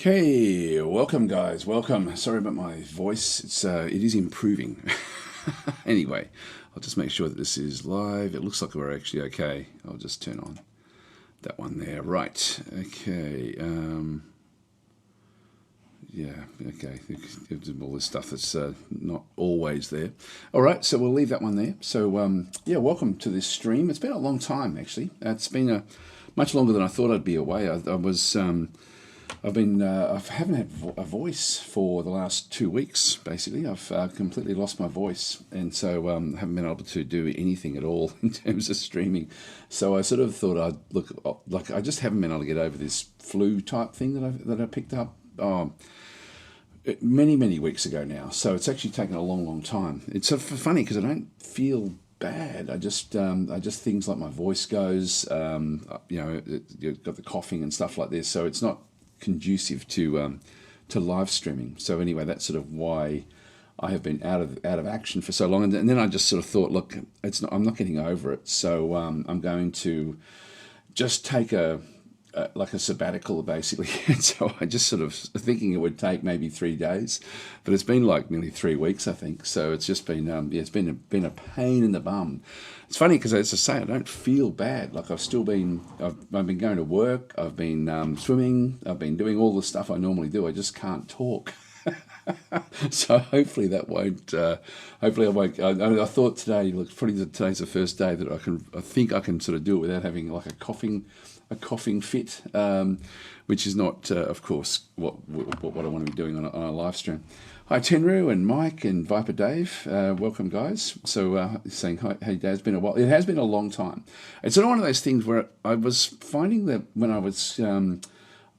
Okay, welcome guys, welcome. Sorry about my voice, it is improving. Anyway, I'll just make sure that this is live. It looks like we're actually okay. I'll just turn on that one there. Right, okay. Yeah, okay. All this stuff that's not always there. All right, so we'll leave that one there. So, yeah, welcome to this stream. It's been a long time, actually. It's been much longer than I thought I'd be away. I haven't had a voice for the last 2 weeks, basically. I've completely lost my voice, and so haven't been able to do anything at all in terms of streaming. So I sort of thought I'd look, like I just haven't been able to get over this flu type thing that I picked up many weeks ago now. So it's actually taken a long time. It's funny because I don't feel bad. I just things like my voice goes, you've got the coughing and stuff like this. So it's not conducive to live streaming. So anyway, that's sort of why I have been out of action for so long. And then I just sort of thought, look, I'm not getting over it. So I'm going to just take a sabbatical, basically. And so I just sort of thinking it would take maybe 3 days, but it's been like nearly 3 weeks, I think. So it's just been it's been a pain in the bum. It's funny because, as I say, I don't feel bad. Like I've been going to work, I've been swimming, I've been doing all the stuff I normally do. I just can't talk. So hopefully that won't. Hopefully I won't. I thought today, look, probably today's the first day that I think I can sort of do it without having like a coughing fit, which is not, of course, what I want to be doing on a live stream. Hi Tenru and Mike and Viper Dave, welcome guys. So saying hi, hey Dave, it's been a while. It has been a long time. It's sort of one of those things where I was finding that when I was,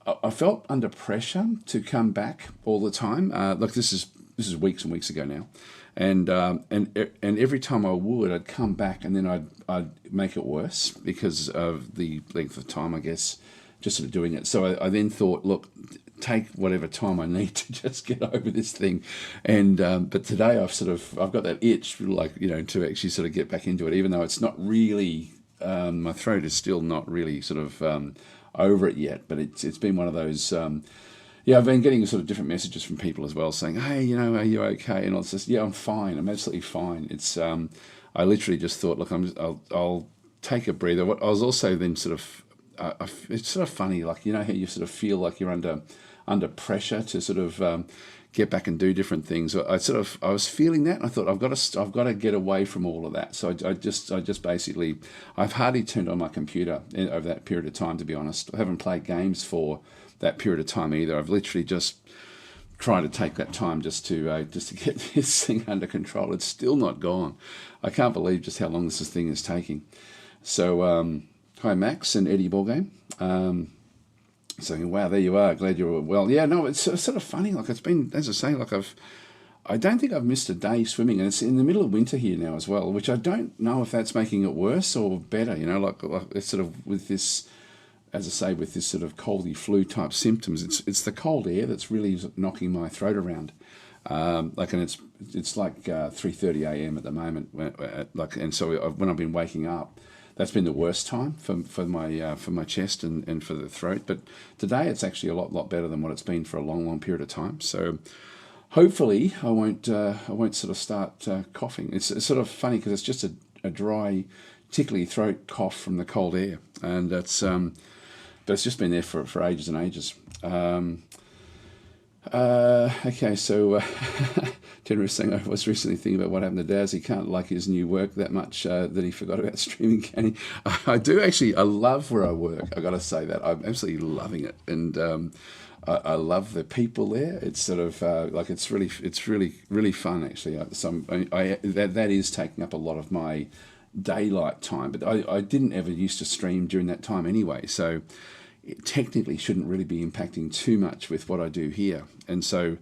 I felt under pressure to come back all the time. Like this is weeks and weeks ago now. And every time I would, I'd come back and then I'd make it worse because of the length of time, I guess, just sort of doing it. So I then thought, look, take whatever time I need to just get over this thing. And but today I've got that itch, like, to actually sort of get back into it, even though it's not really, my throat is still not really sort of over it yet. But it's been one of those. Yeah, I've been getting sort of different messages from people as well saying, hey, are you okay? And I was just, yeah, I'm fine. I'm absolutely fine. It's, I literally just thought, look, I'll take a breather. I was also then sort of, it's sort of funny, like, how you sort of feel like you're under pressure to sort of get back and do different things. I was feeling that, and I thought I've got to get away from all of that. So I just basically, I've hardly turned on my computer over that period of time, to be honest. I haven't played games for that period of time either. I've literally just tried to take that time just to get this thing under control. It's still not gone. I can't believe just how long this thing is taking. So hi Max and Eddie Ballgame. Saying, wow, there you are. Glad you're well. Yeah, no, it's sort of funny. Like it's been, as I say, like I don't think I've missed a day swimming, and it's in the middle of winter here now as well, which I don't know if that's making it worse or better. Like it's sort of with this. As I say, with this sort of coldy flu type symptoms, it's the cold air that's really knocking my throat around. And it's like 3:30 a.m. at the moment. And so when I've been waking up, that's been the worst time for my chest and for the throat. But today it's actually a lot better than what it's been for a long period of time. So hopefully I won't sort of start coughing. It's sort of funny because it's just a dry, tickly throat cough from the cold air, and that's. But it's just been there for ages and ages. Okay, so Tenru was saying, I was recently thinking about what happened to Daz. He can't like his new work that much that he forgot about streaming, can he? I do actually. I love where I work. I got to say that. I'm absolutely loving it. And I love the people there. It's sort of like it's really fun, actually. That is taking up a lot of my daylight time, but I didn't ever used to stream during that time anyway, so it technically shouldn't really be impacting too much with what I do here. And so,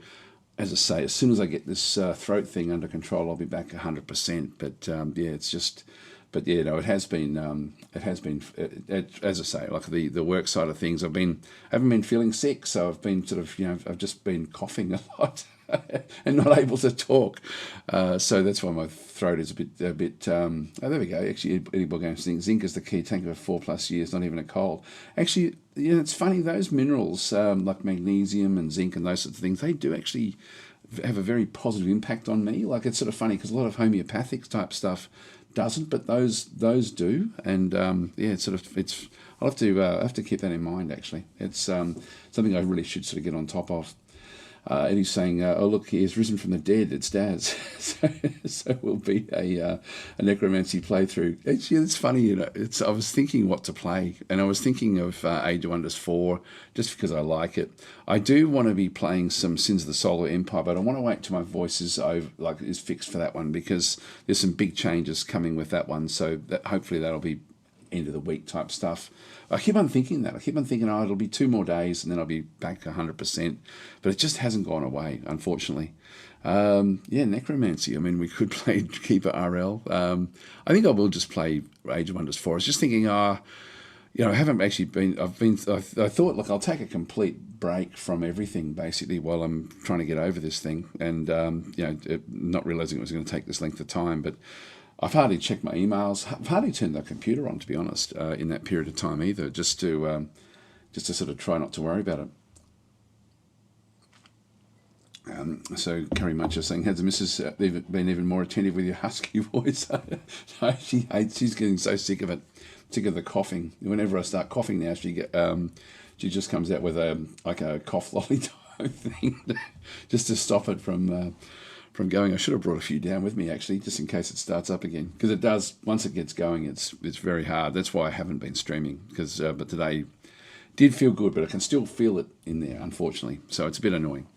as I say, as soon as I get this throat thing under control, I'll be back 100%. But yeah, it's just, but yeah, no, it has been, as I say, like the work side of things, I haven't been feeling sick, so I've been sort of, I've just been coughing a lot. and not able to talk. So that's why my throat is a bit. Oh, there we go. Actually, Eddie Bourgain saying zinc is the key. Tank of 4+ years, not even a cold. Actually, it's funny. Those minerals like magnesium and zinc and those sorts of things, they do actually have a very positive impact on me. Like, it's sort of funny because a lot of homeopathic type stuff doesn't, but those do. And it's sort of it's. I'll have to keep that in mind. Actually, it's something I really should sort of get on top of. And he's saying, "Oh look, he has risen from the dead. It's Daz." so it will be a necromancy playthrough. It's funny, I was thinking what to play, and I was thinking of Age of Wonders 4 just because I like it. I do want to be playing some Sins of the Solar Empire, but I want to wait till my voice is fixed for that one, because there's some big changes coming with that one. So that hopefully that'll be end of the week type stuff. I keep on thinking that. Oh, it'll be 2 more days and then I'll be back 100%. But it just hasn't gone away, unfortunately. Necromancy. I mean, we could play Keeper RL. I think I will just play Age of Wonders 4. I was just thinking, I haven't actually been. I thought, look, I'll take a complete break from everything basically while I'm trying to get over this thing, and not realizing it was going to take this length of time, but. I've hardly checked my emails. I've hardly turned the computer on, to be honest, in that period of time either, just to sort of try not to worry about it. So Carrie Munch is saying, has the missus been even more attentive with your husky voice? No, she hates. She's getting so sick of it, sick of the coughing. Whenever I start coughing now, she just comes out with a cough lolly type thing, just to stop it from going. I should have brought a few down with me, actually, just in case it starts up again, because it does. Once it gets going, it's very hard. That's why I haven't been streaming, because but today did feel good, but I can still feel it in there, unfortunately. So it's a bit annoying.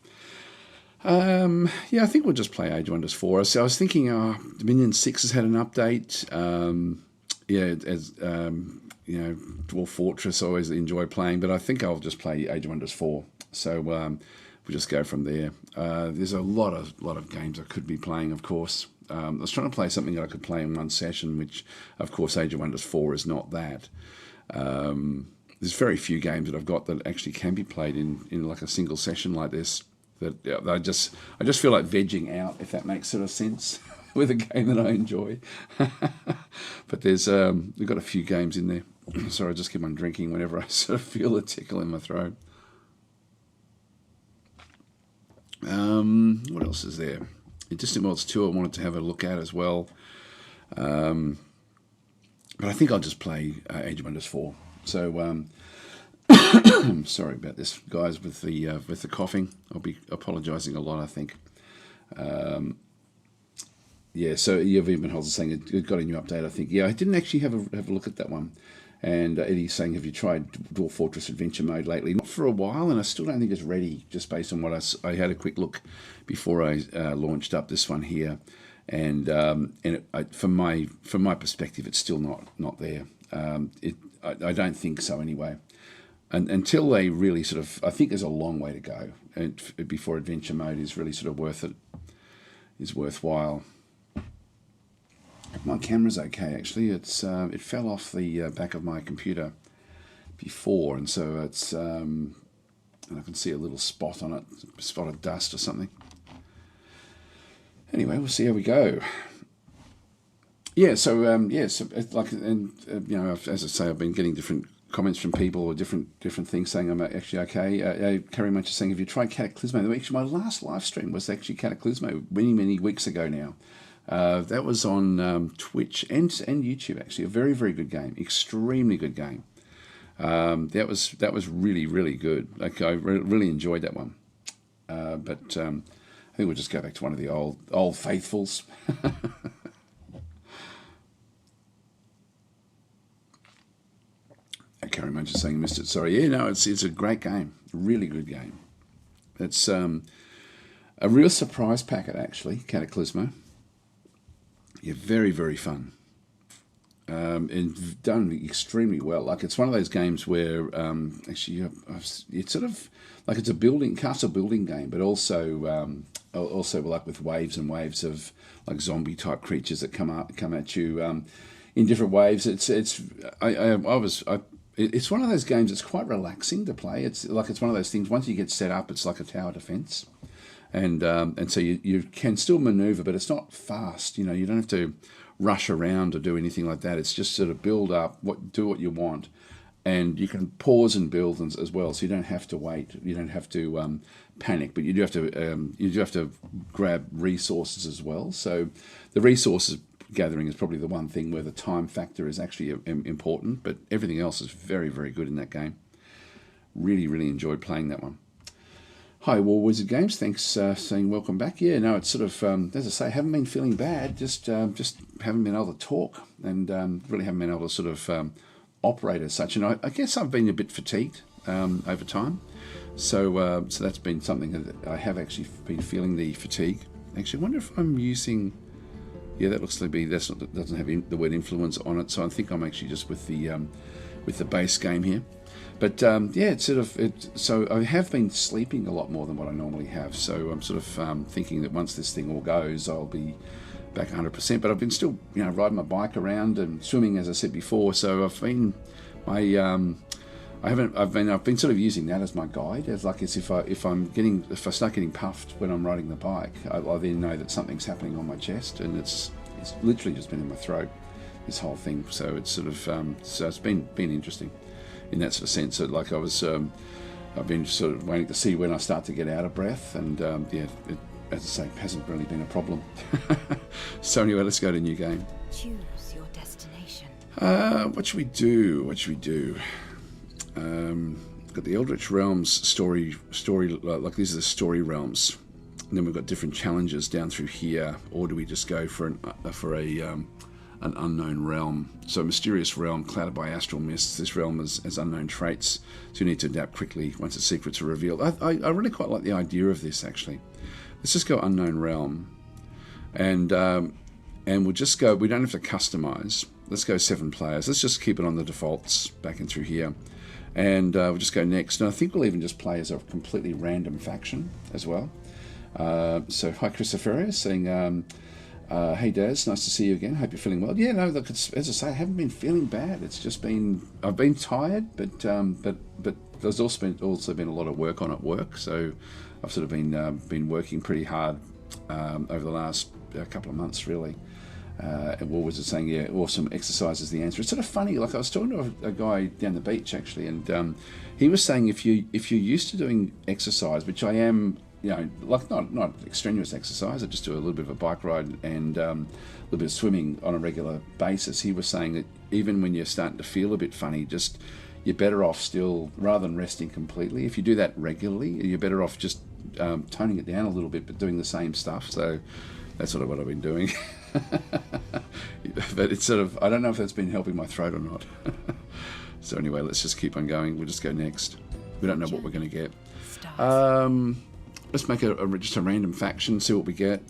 I think we'll just play Age of Wonders 4. So I was thinking, Dominion 6 has had an update. Dwarf Fortress I always enjoy playing, but I think I'll just play Age of Wonders 4. So we'll just go from there. There's a lot of games I could be playing, of course. I was trying to play something that I could play in one session, which, of course, Age of Wonders 4 is not that. There's very few games that I've got that actually can be played in like a single session like this. That I just feel like vegging out, if that makes sort of sense, with a game that I enjoy. But we've got a few games in there. Sorry, I just keep on drinking whenever I sort of feel a tickle in my throat. What else is there? Distant Worlds 2 I wanted to have a look at as well. But I think I'll just play Age of Wonders 4. So, sorry about this, guys, with the coughing. I'll be apologising a lot, I think. So you've even Holzer saying it got a new update, I think. Yeah, I didn't actually have a look at that one. And Eddie's saying, have you tried Dwarf Fortress Adventure Mode lately? Not for a while, and I still don't think it's ready, just based on what I had a quick look before I launched up this one here. And from my perspective, it's still not there. I don't think so anyway. And until they really sort of, I think there's a long way to go before Adventure Mode is really sort of worthwhile. My camera's okay, actually. It fell off the back of my computer before, and so it's and I can see a little spot on it, a spot of dust or something. Anyway, we'll see how we go. So it's like, and as I say, I've been getting different comments from people or different things saying I'm actually okay. Carrie Munch is saying, have you tried Cataclysmo? Actually, my last live stream was actually Cataclysmo many weeks ago now. That was on Twitch and YouTube, actually. A very, very good game. Extremely good game. That was really, really good. Like, I really enjoyed that one. But I think we'll just go back to one of the old faithfuls. Carrie Munch is saying, missed it. Sorry. Yeah, no, it's a great game. A really good game. It's a real surprise packet, actually, Cataclysmo. Yeah, very, very fun. And done extremely well. Like, it's one of those games where actually it's sort of like it's a castle building game, but also like with waves and waves of like zombie type creatures that come at you in different waves. It's one of those games that's quite relaxing to play. It's one of those things. Once you get set up, it's like a tower defense. and so you can still maneuver, but it's not fast. You know, you don't have to rush around or do anything like that. It's just sort of build up, do what you want, and you can pause and build as well. So you don't have to wait. You don't have to panic, but you do have to grab resources as well. So the resources gathering is probably the one thing where the time factor is actually important, but everything else is very, very good in that game. Really, really enjoyed playing that one. Hi, War Wizard Games. Thanks saying welcome back. Yeah, no, it's sort of, as I say, haven't been feeling bad. Just haven't been able to talk, and really haven't been able to sort of operate as such. And I guess I've been a bit fatigued over time. So that's been something that I have actually been feeling, the fatigue. Actually, I wonder if I'm using... Yeah, that looks to be, doesn't have the word influence on it. So I think I'm actually just with the base game here. But yeah, it's sort of so I have been sleeping a lot more than what I normally have. So I'm sort of thinking that once this thing all goes, I'll be back 100%. But I've been still, you know, riding my bike around and swimming, as I said before. So I've been I've been sort of using that as my guide, as like as if I start getting puffed when I'm riding the bike, I then know that something's happening on my chest, and it's literally just been in my throat, this whole thing. So it's sort of so it's been interesting in that sort of sense. So like I've been sort of waiting to see when I start to get out of breath, and yeah, it, as I say, hasn't really been a problem. So anyway, let's go to a new game. Choose your destination. What should we do? Got the Eldritch Realms story. Like these are the story realms, and then we've got different challenges down through here. Or do we just go for an unknown realm? So a mysterious realm clouded by astral mists. This realm has unknown traits, so you need to adapt quickly once its secrets are revealed. I really quite like the idea of this, actually. Let's just go unknown realm, and we'll just go. We don't have to customize. Let's go 7 players. Let's just keep it on the defaults back in through here. And we'll just go next. And I think we'll even just play as a completely random faction as well. So hi, Christopher, saying, hey, Daz, nice to see you again. Hope you're feeling well. Yeah, no, look, as I say, I haven't been feeling bad. It's just been, I've been tired, but there's also been a lot of work on at work. So I've sort of been working pretty hard over the last couple of months, really. And War was saying, yeah, awesome exercise is the answer. It's sort of funny, like I was talking to a guy down the beach actually, and he was saying if you're used to doing exercise, which I am, you know, like not extraneous exercise, I just do a little bit of a bike ride and a little bit of swimming on a regular basis. He was saying that even when you're starting to feel a bit funny, just you're better off still, rather than resting completely, if you do that regularly, you're better off just toning it down a little bit, but doing the same stuff. So that's sort of what I've been doing. But it's sort of, I don't know if that's been helping my throat or not. So anyway, let's just keep on going. We'll just go next. We don't know what we're going to get. Let's make just a random faction, see what we get.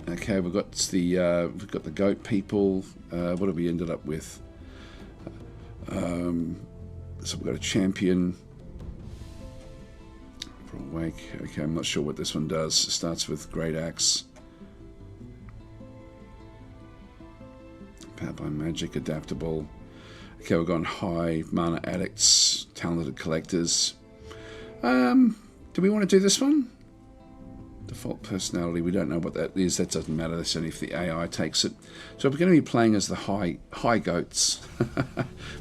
Okay, we've got the goat people. What have we ended up with? So we've got a champion. Awake. Okay, I'm not sure what this one does. It starts with Great Axe. Powered by magic, adaptable. Okay, we've gone high. Mana addicts, talented collectors. Do we want to do this one? Default personality, we don't know what that is. That doesn't matter. That's only if the AI takes it. So we're going to be playing as the high goats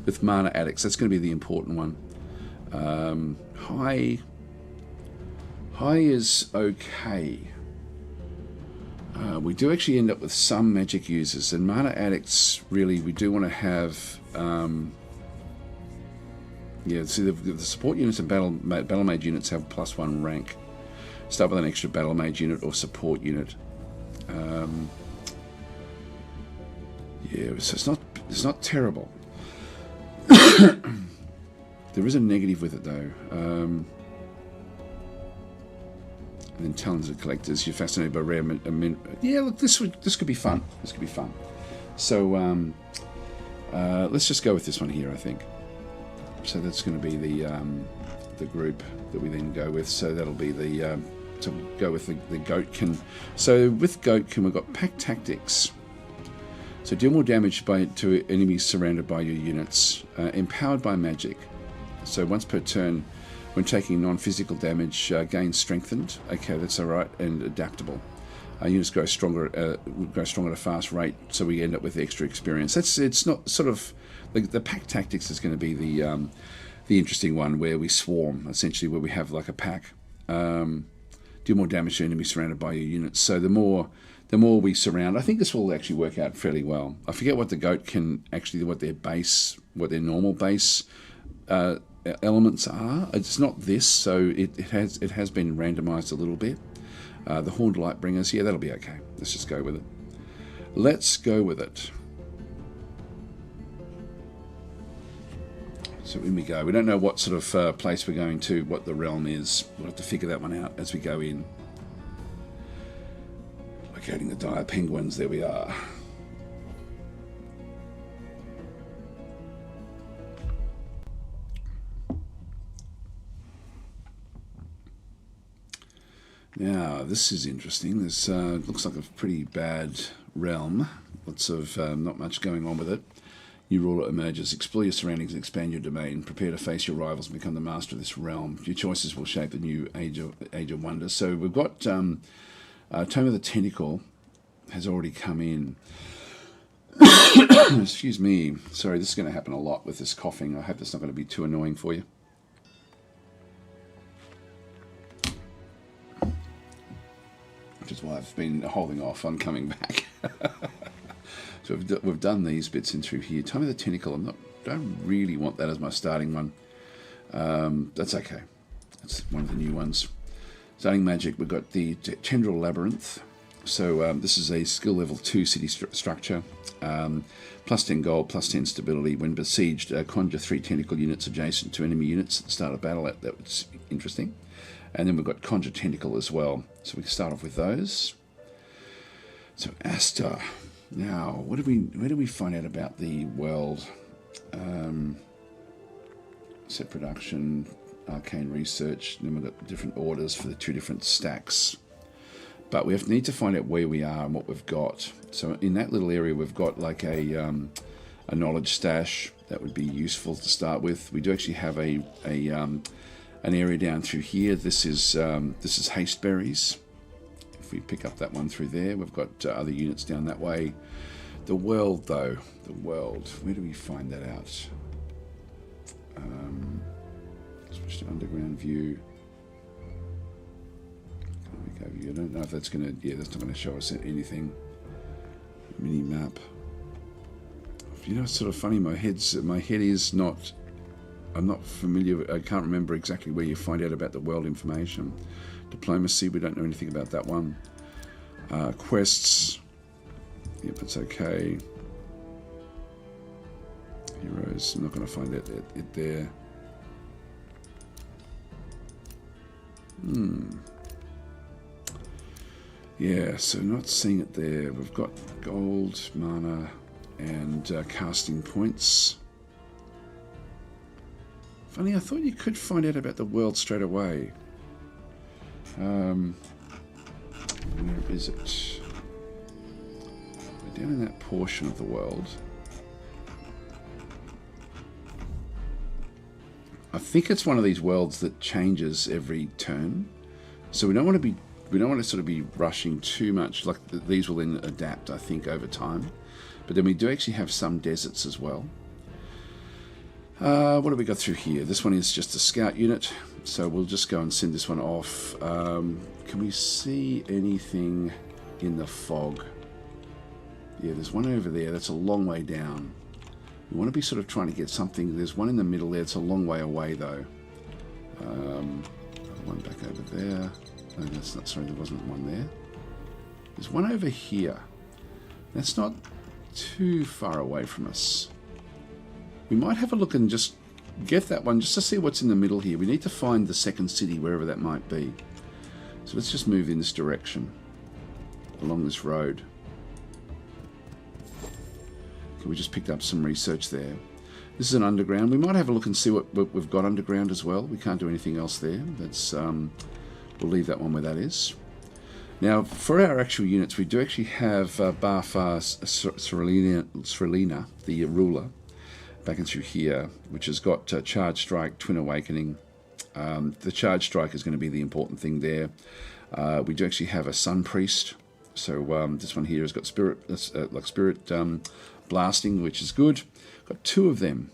with mana addicts. That's going to be the important one. High is okay. We do actually end up with some magic users, and mana addicts, really, we do want to have... yeah, see, the support units and battle mage units have +1 rank. Start with an extra battle mage unit or support unit. Yeah, so it's not terrible. There is a negative with it though. And then talented collectors, you're fascinated by rare yeah, look, this could be fun. This could be fun. So let's just go with this one here, I think. So that's going to be the group that we then go with. So that'll be the to go with the Goatkin. So with Goatkin, we've got Pack Tactics. So deal more damage to enemies surrounded by your units. Empowered by magic. So once per turn, When taking non-physical damage, gain strengthened. Okay, that's all right, and adaptable. Units grow stronger at a fast rate, so we end up with extra experience. It's not sort of the pack tactics is going to be the interesting one, where we swarm, essentially, where we have like a pack. Do more damage to enemies surrounded by your units. So the more we surround, I think this will actually work out fairly well. I forget what the goat can actually, what their normal base elements are. It's not this, so it has been randomized a little bit. The Horned Lightbringers, yeah, that'll be okay. Let's just go with it. Let's go with it. So in we go. We don't know what sort of place we're going to, what the realm is. We'll have to figure that one out as we go in. Locating the dire penguins, there we are. Now, this is interesting. This looks like a pretty bad realm. Lots of not much going on with it. New ruler emerges. Explore your surroundings and expand your domain. Prepare to face your rivals and become the master of this realm. Your choices will shape the new Age of Wonder. So we've got Tome of the Tentacle has already come in. Excuse me. Sorry, this is going to happen a lot with this coughing. I hope that's not going to be too annoying for you. Which is why I've been holding off on coming back. So we've done these bits in through here. Time of the Tentacle, don't really want that as my starting one. That's okay. That's one of the new ones. Starting magic, we've got the Tendril Labyrinth. So this is a skill level 2 city structure. Plus 10 gold, plus 10 stability. When besieged, conjure 3 tentacle units adjacent to enemy units at the start of battle. That was interesting. And then we've got Conjure Tentacle as well. So we can start off with those. So Asta. Now, where do we find out about the world? Set production, arcane research. Then we've got different orders for the 2 different stacks. But we need to find out where we are and what we've got. So in that little area, we've got like a knowledge stash that would be useful to start with. We do actually have an area down through here. This is haste berries. If we pick up that one through there, we've got other units down that way. The world, though, where do we find that out? Switch to underground view. I don't know if that's going to, that's not going to show us anything. Mini map. You know, it's sort of funny. My head is not. I'm not familiar. I can't remember exactly where you find out about the world information. Diplomacy, we don't know anything about that one. Quests, yep, that's okay. Heroes, I'm not going to find out it there. Yeah, so not seeing it there. We've got gold, mana, and casting points. Funny, I thought you could find out about the world straight away. Where is it? We're down in that portion of the world. I think it's one of these worlds that changes every turn. So we don't want to sort of be rushing too much. Like these will then adapt, I think, over time. But then we do actually have some deserts as well. What have we got through here? This one is just a scout unit, so we'll just go and send this one off. Can we see anything in the fog? Yeah, there's one over there. That's a long way down. We want to be sort of trying to get something. There's one in the middle there. It's a long way away, though. One back over there. No, that's not. Sorry, there wasn't one there. There's one over here. That's not too far away from us. We might have a look and just get that one just to see what's in the middle here. We need to find the second city, wherever that might be. So let's just move in this direction, along this road. Okay, we just picked up some research there. This is an underground. We might have a look and see what we've got underground as well. We can't do anything else there. That's we'll leave that one where that is. Now, for our actual units, we do actually have Barfar Srelina, the ruler, back in through here, which has got Charge Strike, Twin Awakening, The charge strike is going to be the important thing there. We do actually have a sun priest, so this one here has got spirit, blasting, which is good. Got 2 of them.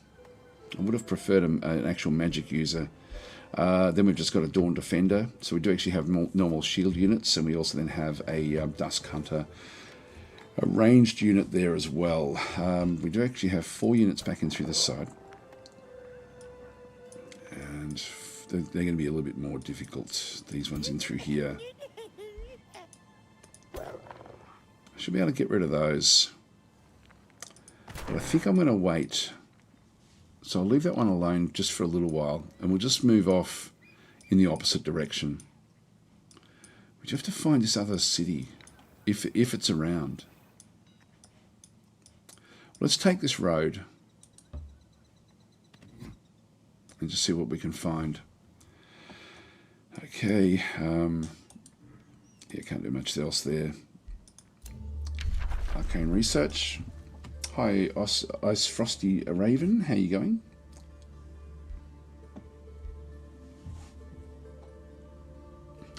I would have preferred an actual magic user. Then we've just got a Dawn Defender, so we do actually have normal shield units, and we also then have a Dusk Hunter, a ranged unit there as well. We do actually have 4 units back in through this side, and they're going to be a little bit more difficult, these ones in through here. I should be able to get rid of those, but I think I'm going to wait. So I'll leave that one alone just for a little while, and we'll just move off in the opposite direction. We have to find this other city, if it's around. Let's take this road and just see what we can find. Okay, yeah, can't do much else there. Arcane Research. Hi, Ice Frosty Raven, how you going?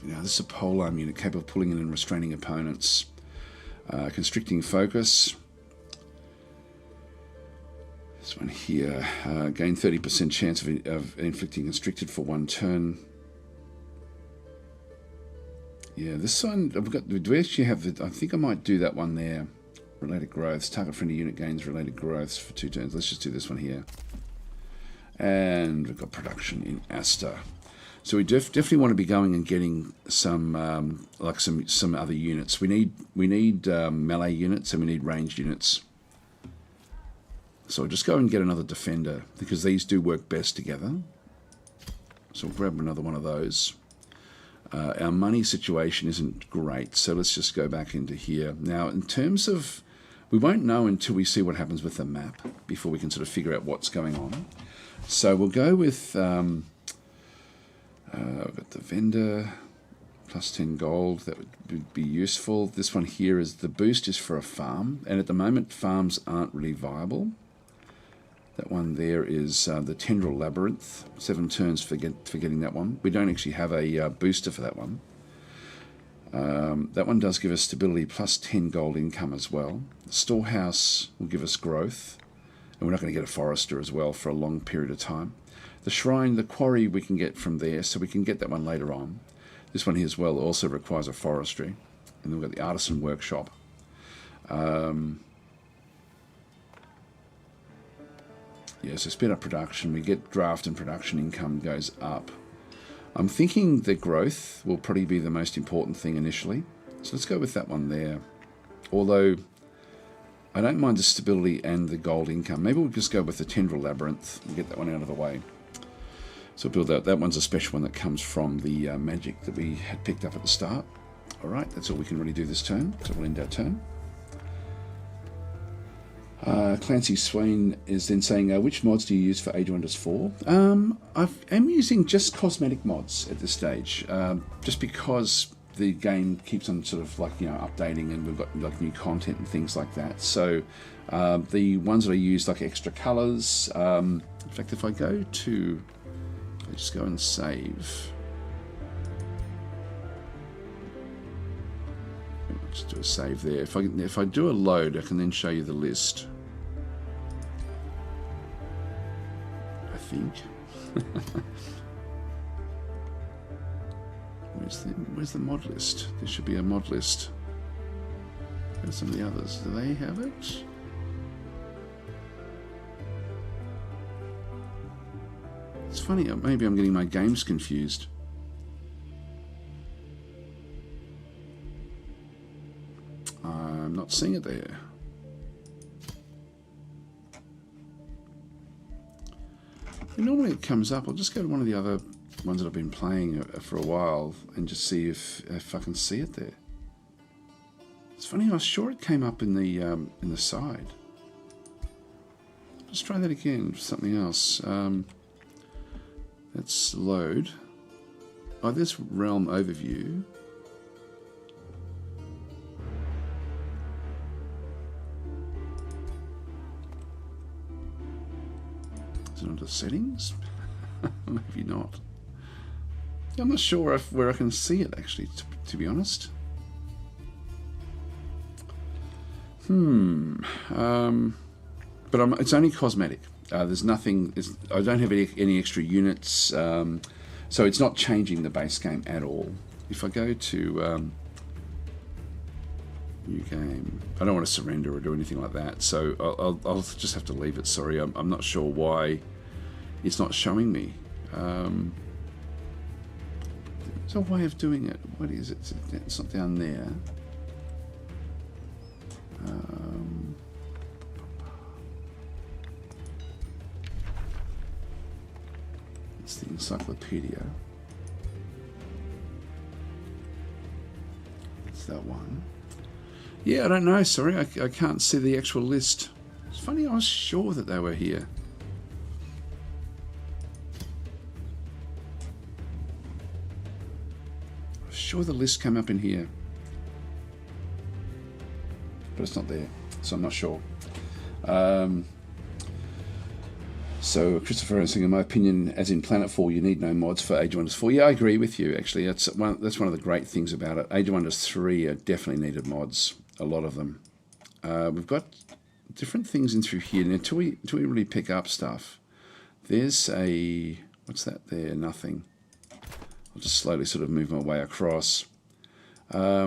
Now, this is a polearm unit capable of pulling in and restraining opponents. Constricting focus. This one here, gain 30% chance of inflicting constricted for 1 turn. Yeah, this one, do we actually have I think I might do that one there. Related growths. Target friendly unit gains related growths for 2 turns. Let's just do this one here. And we've got production in Asta. So we definitely want to be going and getting some some other units. We need melee units, and we need ranged units. So I'll just go and get another defender, because these do work best together. So we'll grab another one of those. Our money situation isn't great, so let's just go back into here. Now, in terms of, we won't know until we see what happens with the map before we can sort of figure out what's going on. So we'll go with, I've got the vendor, plus 10 gold, that would be useful. This one here is, the boost is for a farm, and at the moment farms aren't really viable. That one there is the Tendril Labyrinth, 7 turns for getting that one. We don't actually have a booster for that one. That one does give us stability plus 10 gold income as well. The Storehouse will give us growth, and we're not going to get a Forester as well for a long period of time. The Shrine, the Quarry we can get from there, so we can get that one later on. This one here as well also requires a Forestry. And then we've got the Artisan Workshop. Yeah, so speed up production. We get draft and production income goes up. I'm thinking the growth will probably be the most important thing initially. So let's go with that one there. Although, I don't mind the stability and the gold income. Maybe we'll just go with the Tendril Labyrinth and get that one out of the way. So build that. That one's a special one that comes from the magic that we had picked up at the start. Alright, that's all we can really do this turn. So we'll end our turn. Clancy Swain is then saying, which mods do you use for Age of Wonders 4? I am using just cosmetic mods at this stage, just because the game keeps on sort of updating, and we've got new content and things like that. So the ones that I use, like extra colours. In fact, if I go to, let's go and save. Just do a save there. If I do a load, I can then show you the list. I think. Where's the mod list? There should be a mod list. Where's some of the others? Do they have it? It's funny. Maybe I'm getting my games confused. I'm not seeing it there. And normally it comes up. I'll just go to one of the other ones that I've been playing for a while and just see if I can see it there. It's funny. I was sure it came up in the side. Let's try that again. Something else. Let's load. Oh, there's Realm Overview. Is it under settings? Maybe not. I'm not sure where I can see it, actually, to be honest. But it's only cosmetic. There's nothing. I don't have any extra units, so it's not changing the base game at all. If I go to new game, I don't want to surrender or do anything like that. So I'll just have to leave it. Sorry, I'm not sure why it's not showing me. There's a way of doing it. What is it? It's not down there. It's the encyclopedia. It's that one. Yeah, I don't know. Sorry, I can't see the actual list. It's funny, I was sure that they were here. I was sure the list came up in here. But it's not there, so I'm not sure. So Christopher is saying, in my opinion, as in Planetfall, you need no mods for Age of Wonders 4. Yeah, I agree with you, actually. That's one of the great things about it. Age of Wonders 3 definitely needed mods, a lot of them. We've got different things in through here. Now, until we really pick up stuff, there's a... What's that there? Nothing. I'll just slowly sort of move my way across. Now,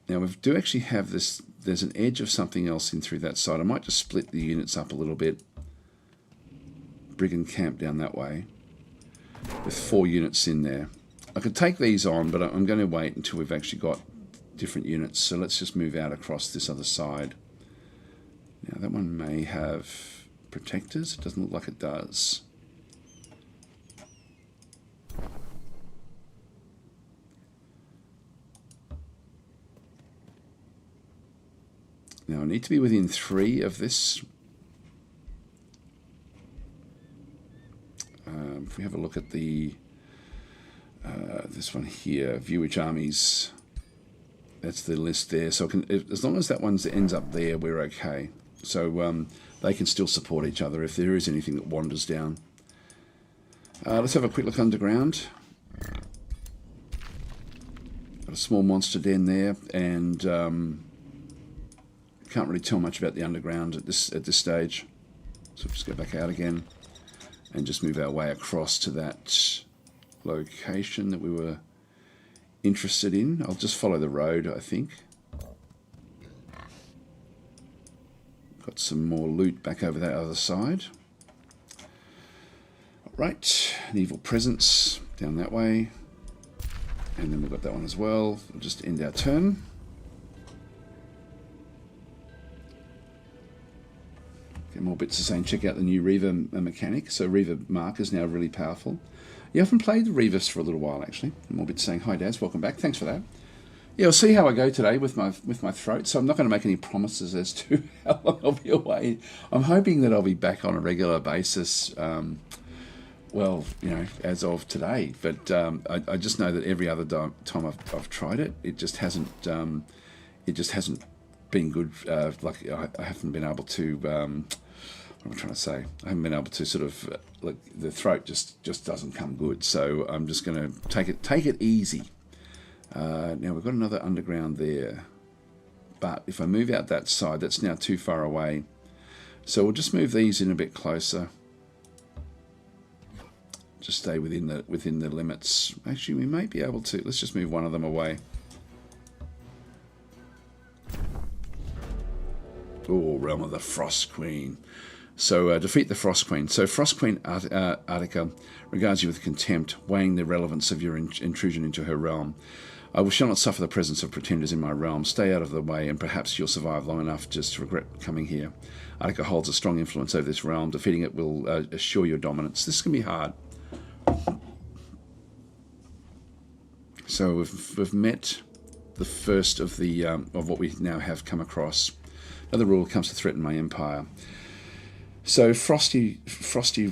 we do actually have this... There's an edge of something else in through that side. I might just split the units up a little bit. Brigand camp down that way with 4 units in there. I could take these on, but I'm going to wait until we've actually got different units. So let's just move out across this other side. Now that one may have protectors. It doesn't look like it does. Now I need to be within 3 of this. If we have a look at the this one here, view which armies, that's the list there. So as long as that one ends up there, we're okay. So they can still support each other if there is anything that wanders down. Let's have a quick look underground. Got a small monster den there, and can't really tell much about the underground at this stage. So just go back out again and just move our way across to that location that we were interested in. I'll just follow the road, I think. Got some more loot back over that other side. Right, an evil presence down that way. And then we've got that one as well. We'll just end our turn. Get more bits of saying, check out the new Reaver mechanic. So Reaver Mark is now really powerful. You haven't played the Reavers for a little while, actually. More bits saying, hi Daz, welcome back. Thanks for that. Yeah, we'll see how I go today with my throat. So I'm not going to make any promises as to how long I'll be away. I'm hoping that I'll be back on a regular basis. Well, you know, as of today. But I just know that every other time I've tried it, it just hasn't been good. Like I haven't been able to. What am I trying to say? I haven't been able to sort of like the throat just doesn't come good. So I'm just going to take it easy. Now we've got another underground there, but if I move out that side, that's now too far away. So we'll just move these in a bit closer. Just stay within the limits. Actually, we may be able to. Let's just move one of them away. Oh, Realm of the Frost Queen. So defeat the Frost Queen. So Frost Queen Attica regards you with contempt, weighing the relevance of your intrusion into her realm. I shall not suffer the presence of pretenders in my realm. Stay out of the way, and perhaps you'll survive long enough just to regret coming here. Attica holds a strong influence over this realm. Defeating it will assure your dominance. This is going to be hard. So we've met the first of the of what we now have come across. Another rule comes to threaten my empire. So frosty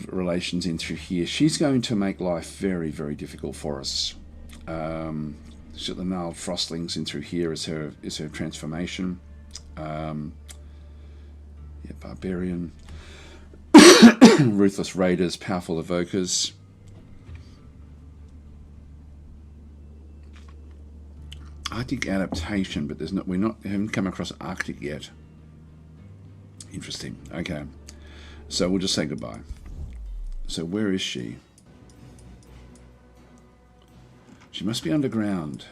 relations in through here. She's going to make life very, very difficult for us. She's got the gnarled frostlings in through here is her transformation. Yeah, barbarian, ruthless raiders, powerful evokers. Arctic adaptation, but there's not. Haven't come across Arctic yet. Interesting. Okay, so we'll just say goodbye. So where is she? She must be underground.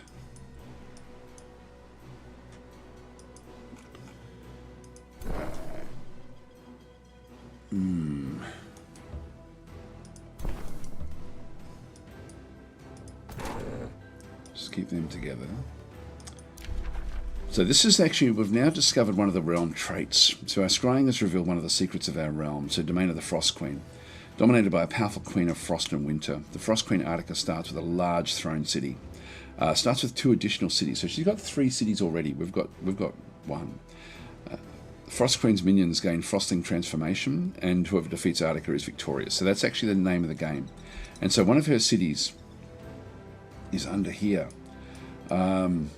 Just keep them together. So this is actually, we've now discovered one of the realm traits. So our scrying has revealed one of the secrets of our realm. So domain of the Frost Queen. Dominated by a powerful queen of frost and winter. The Frost Queen Arctica starts with a large throne city. Starts with 2 additional cities. So she's got 3 cities already. We've got 1. Frost Queen's minions gain frosting transformation, and whoever defeats Arctica is victorious. So that's actually the name of the game. And so one of her cities is under here. And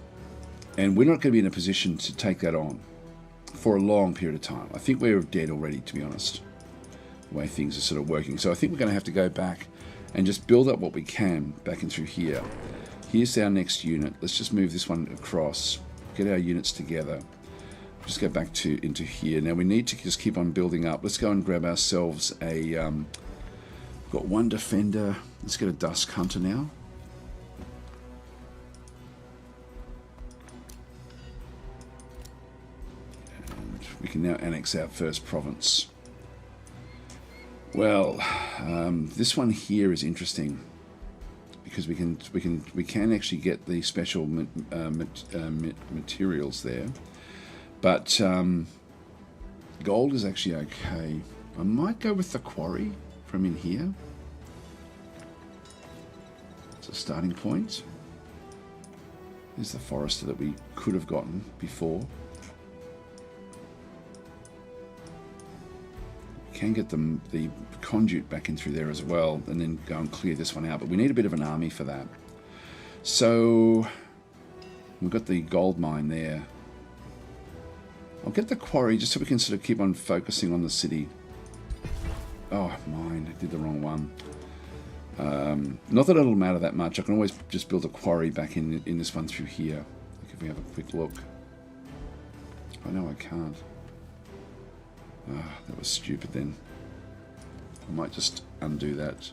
we're not going to be in a position to take that on for a long period of time. I think we're dead already, to be honest, the way things are sort of working. So I think we're going to have to go back and just build up what we can back in through here. Here's our next unit. Let's just move this one across, get our units together. Just go back into here. Now we need to just keep on building up. Let's go and grab ourselves a... we've got 1 defender. Let's get a Dusk Hunter now. We can now annex our first province. Well, this one here is interesting because we can actually get the special materials there, but gold is actually okay. I might go with the quarry from in here. It's a starting point. Here's the forester that we could have gotten before. Can get the conduit back in through there as well, and then go and clear this one out, but we need a bit of an army for that. So we've got the gold mine there. I'll get the quarry just so we can sort of keep on focusing on the city. Oh, mine, I did the wrong one. Not that it'll matter that much. I can always just build a quarry back in this one through here. Like if we have a quick look. Oh no, I can't. That was stupid then. I might just undo that.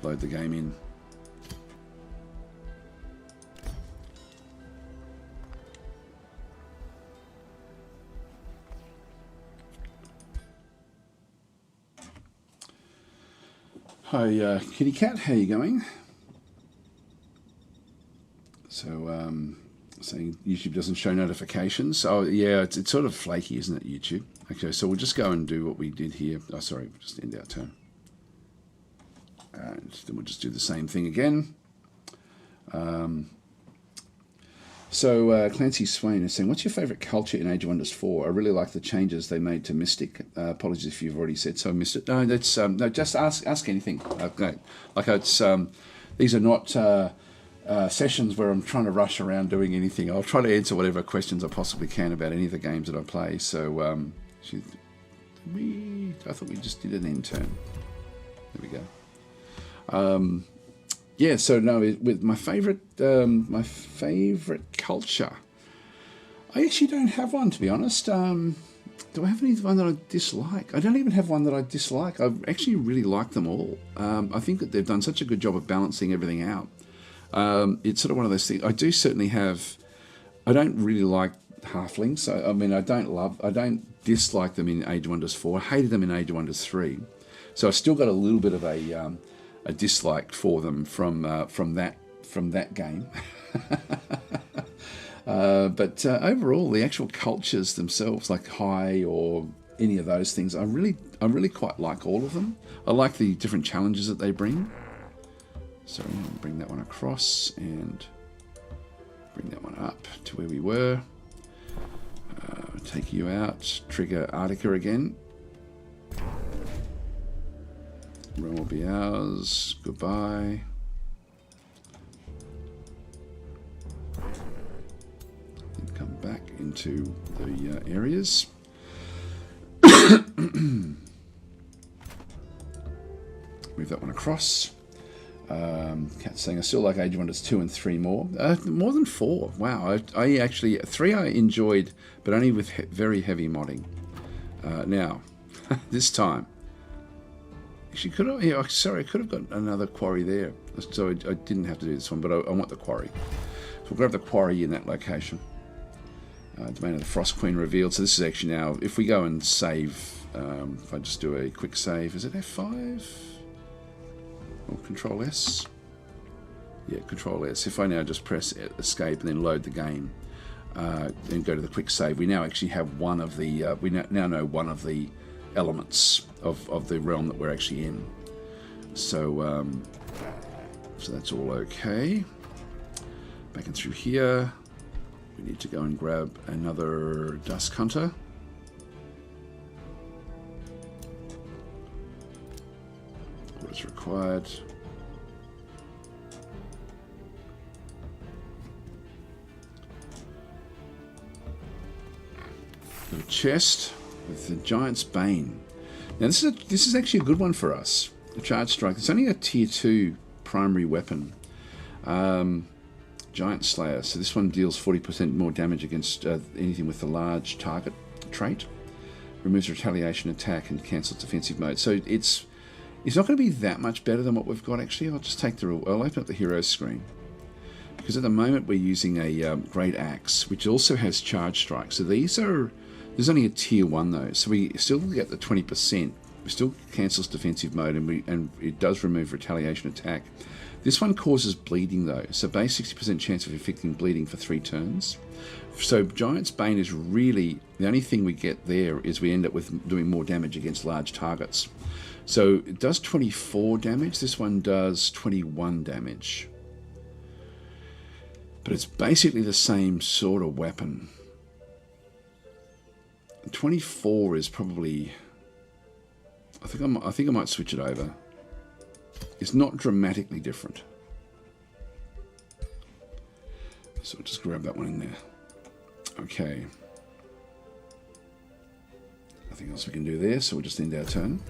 Load the game in. Hi, Kitty Cat, how you going? So, saying YouTube doesn't show notifications. Oh yeah, it's sort of flaky, isn't it, YouTube? Okay, so we'll just go and do what we did here. Oh, sorry, we'll just end our turn. And then we'll just do the same thing again. So Clancy Swain is saying, what's your favourite culture in Age of Wonders 4? I really like the changes they made to Mystic. Apologies if you've already said so, I missed it. No, that's no, just ask anything. Okay. Like it's these are not sessions where I'm trying to rush around doing anything. I'll try to answer whatever questions I possibly can about any of the games that I play. So I thought we just did an intern. There we go. Yeah, so no, with my favourite culture, I actually don't have one, to be honest. Do I have any one that I dislike? I don't even have one that I dislike. I actually really like them all. I think that they've done such a good job of balancing everything out. It's sort of one of those things. I do certainly have. I don't really like halflings. I mean, I don't dislike them in Age of Wonders 4. I hated them in Age of Wonders 3. So I've still got a little bit of a dislike for them from that game. But overall, the actual cultures themselves, like High or any of those things, I really quite like all of them. I like the different challenges that they bring. So I'm going to bring that one across and bring that one up to where we were. Take you out. Trigger Arctica again. Realm will be ours. Goodbye. And come back into the areas. Move that one across. Cat saying, I still like Age of Wonders 2 and 3 more. More than 4. Wow. I actually, 3 I enjoyed, but only with very heavy modding. Now, this time, actually, sorry, I could have got another quarry there. So I didn't have to do this one, but I want the quarry. So we'll grab the quarry in that location. Domain of the Frost Queen revealed. So this is actually now, if we go and save, if I just do a quick save, is it F5? Or Control S? Yeah, Control S. If I now just press escape and then load the game and go to the quick save, we now actually have one of the, we now know one of the elements of the realm that we're actually in. So, so that's all okay. Back in through here. We need to go and grab another Dusk Hunter. What is required? Got a chest with the Giant's Bane. Now this is actually a good one for us. The Charge Strike. It's only a tier 2 primary weapon. Giant Slayer. So this one deals 40% more damage against anything with a large target trait. Removes retaliation attack and cancels defensive mode. So it's not going to be that much better than what we've got actually. I'll just take I'll open up the heroes screen. Because at the moment we're using a Great Axe, which also has Charge Strike. So there's only a tier 1 though. So we still get the 20%. It still cancels defensive mode and it does remove retaliation attack. This one causes bleeding though, so base 60% chance of inflicting bleeding for 3 turns. So Giant's Bane is really, the only thing we get there is we end up with doing more damage against large targets. So it does 24 damage, this one does 21 damage. But it's basically the same sort of weapon. 24 is probably, I think I might switch it over. It's not dramatically different. So I'll just grab that one in there. Okay. Nothing else we can do there, so we'll just end our turn.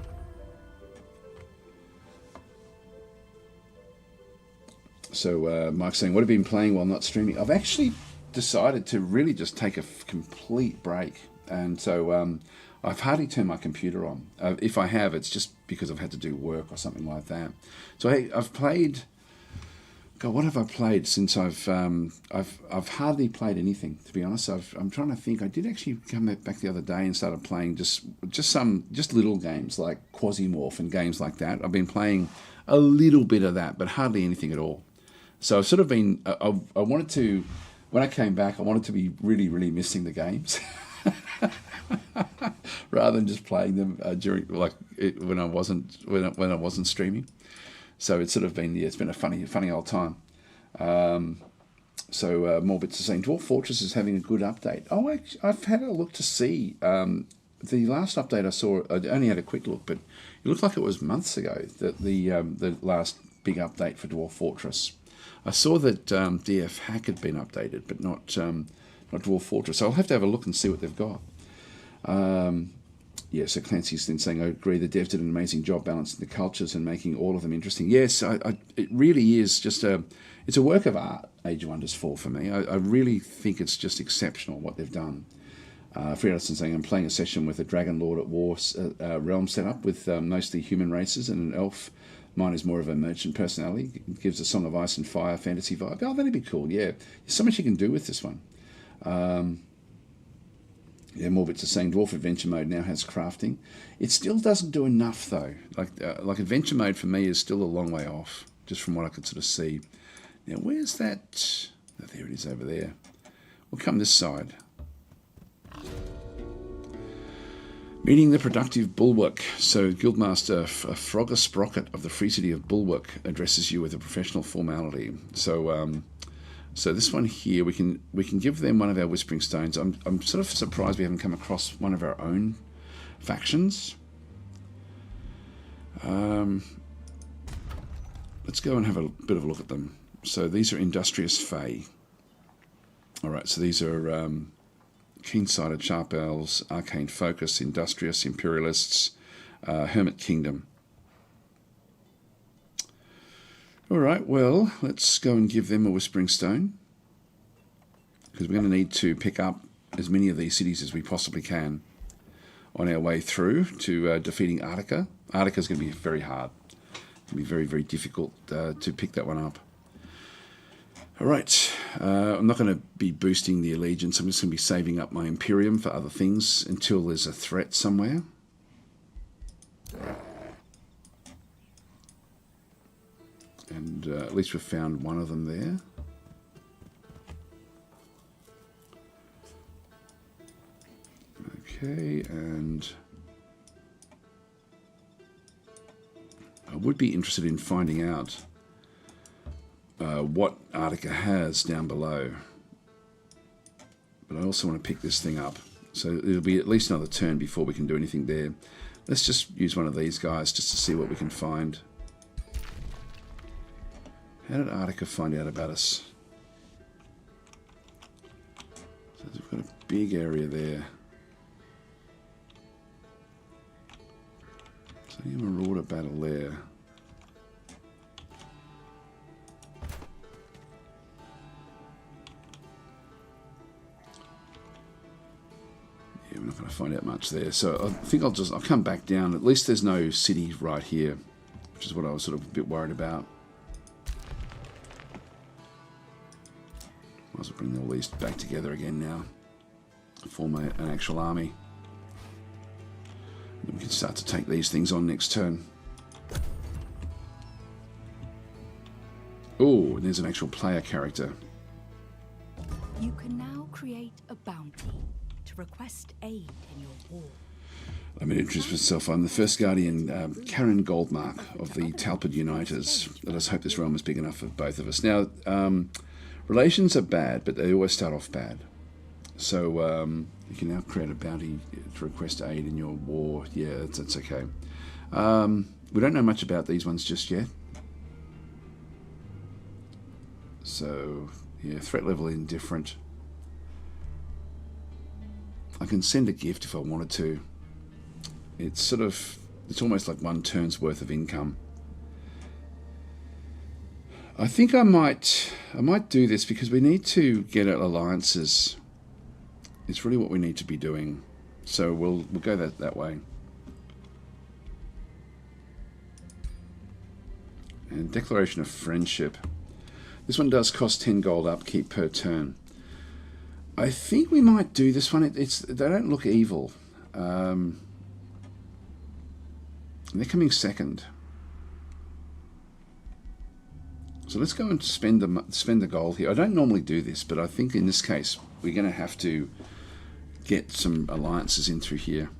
So Mike's saying, what have you been playing while not streaming? I've actually decided to really just take a complete break. And so I've hardly turned my computer on. If I have, it's just because I've had to do work or something like that. So I've played. God, what have I played since I've hardly played anything, to be honest. I'm trying to think. I did actually come back the other day and started playing just little games like Quasimorph and games like that. I've been playing a little bit of that, but hardly anything at all. So I've sort of been. I wanted to, when I came back, I wanted to be really, really missing the games. Rather than just playing them during when I wasn't streaming, so it's sort of been it's been a funny old time. So more bits are saying Dwarf Fortress is having a good update. Oh, I've had a look to see the last update I saw. I only had a quick look, but it looked like it was months ago that the last big update for Dwarf Fortress. I saw that DF Hack had been updated, but not Dwarf Fortress. So I'll have to have a look and see what they've got. Yeah, so Clancy's then saying, I agree, the devs did an amazing job balancing the cultures and making all of them interesting. Yes, it really is just it's a work of art, Age of Wonders 4 for me. I really think it's just exceptional what they've done. Freelasson saying, I'm playing a session with a Dragon Lord at War realm setup with mostly human races and an elf. Mine is more of a merchant personality. It gives a Song of Ice and Fire fantasy vibe. Oh, that'd be cool, yeah. There's so much you can do with this one. Yeah, more bits are saying Dwarf Adventure Mode now has crafting. It still doesn't do enough though. Like Adventure Mode for me is still a long way off, just from what I could sort of see. Now, where's that? Oh, there it is over there. We'll come this side. Meeting the Productive Bulwark. So Guildmaster Frogger Sprocket of the Free City of Bulwark addresses you with a professional formality. So this one here, we can give them one of our Whispering Stones. I'm sort of surprised we haven't come across one of our own factions. Let's go and have a bit of a look at them. So these are Industrious Fae. All right, so these are Keen-Sighted Sharp Elves, Arcane Focus, Industrious, Imperialists, Hermit Kingdom. Alright, well, let's go and give them a Whispering Stone. Because we're going to need to pick up as many of these cities as we possibly can on our way through to defeating Artica. Artica's going to be very hard. It's going to be very, very difficult to pick that one up. Alright, I'm not going to be boosting the allegiance. I'm just going to be saving up my Imperium for other things until there's a threat somewhere. And at least we've found one of them there. Okay, and I would be interested in finding out what Artica has down below. But I also want to pick this thing up. So it'll be at least another turn before we can do anything there. Let's just use one of these guys just to see what we can find. How did Artica find out about us? So we've got a big area there. So you have a Marauder battle there. Yeah, we're not going to find out much there. So I think I'll come back down. At least there's no city right here, which is what I was sort of a bit worried about. Might as well bring all these back together again now. Form an actual army. And we can start to take these things on next turn. Oh, and there's an actual player character. You can now create a bounty to request aid in your war. Let me introduce myself. I'm the first Guardian, Karen Goldmark of the Talpid Uniters. Let us hope this realm is big enough for both of us. Now, relations are bad, but they always start off bad. So you can now create a bounty to request aid in your war. Yeah, that's okay. We don't know much about these ones just yet. So, yeah, threat level indifferent. I can send a gift if I wanted to. It's almost like one turn's worth of income. I think I might do this because we need to get alliances. It's really what we need to be doing. So we'll go that way. And Declaration of Friendship. This one does cost 10 gold upkeep per turn. I think we might do this one. They don't look evil. They're coming second. So let's go and spend the gold here. I don't normally do this, but I think in this case we're going to have to get some alliances in through here.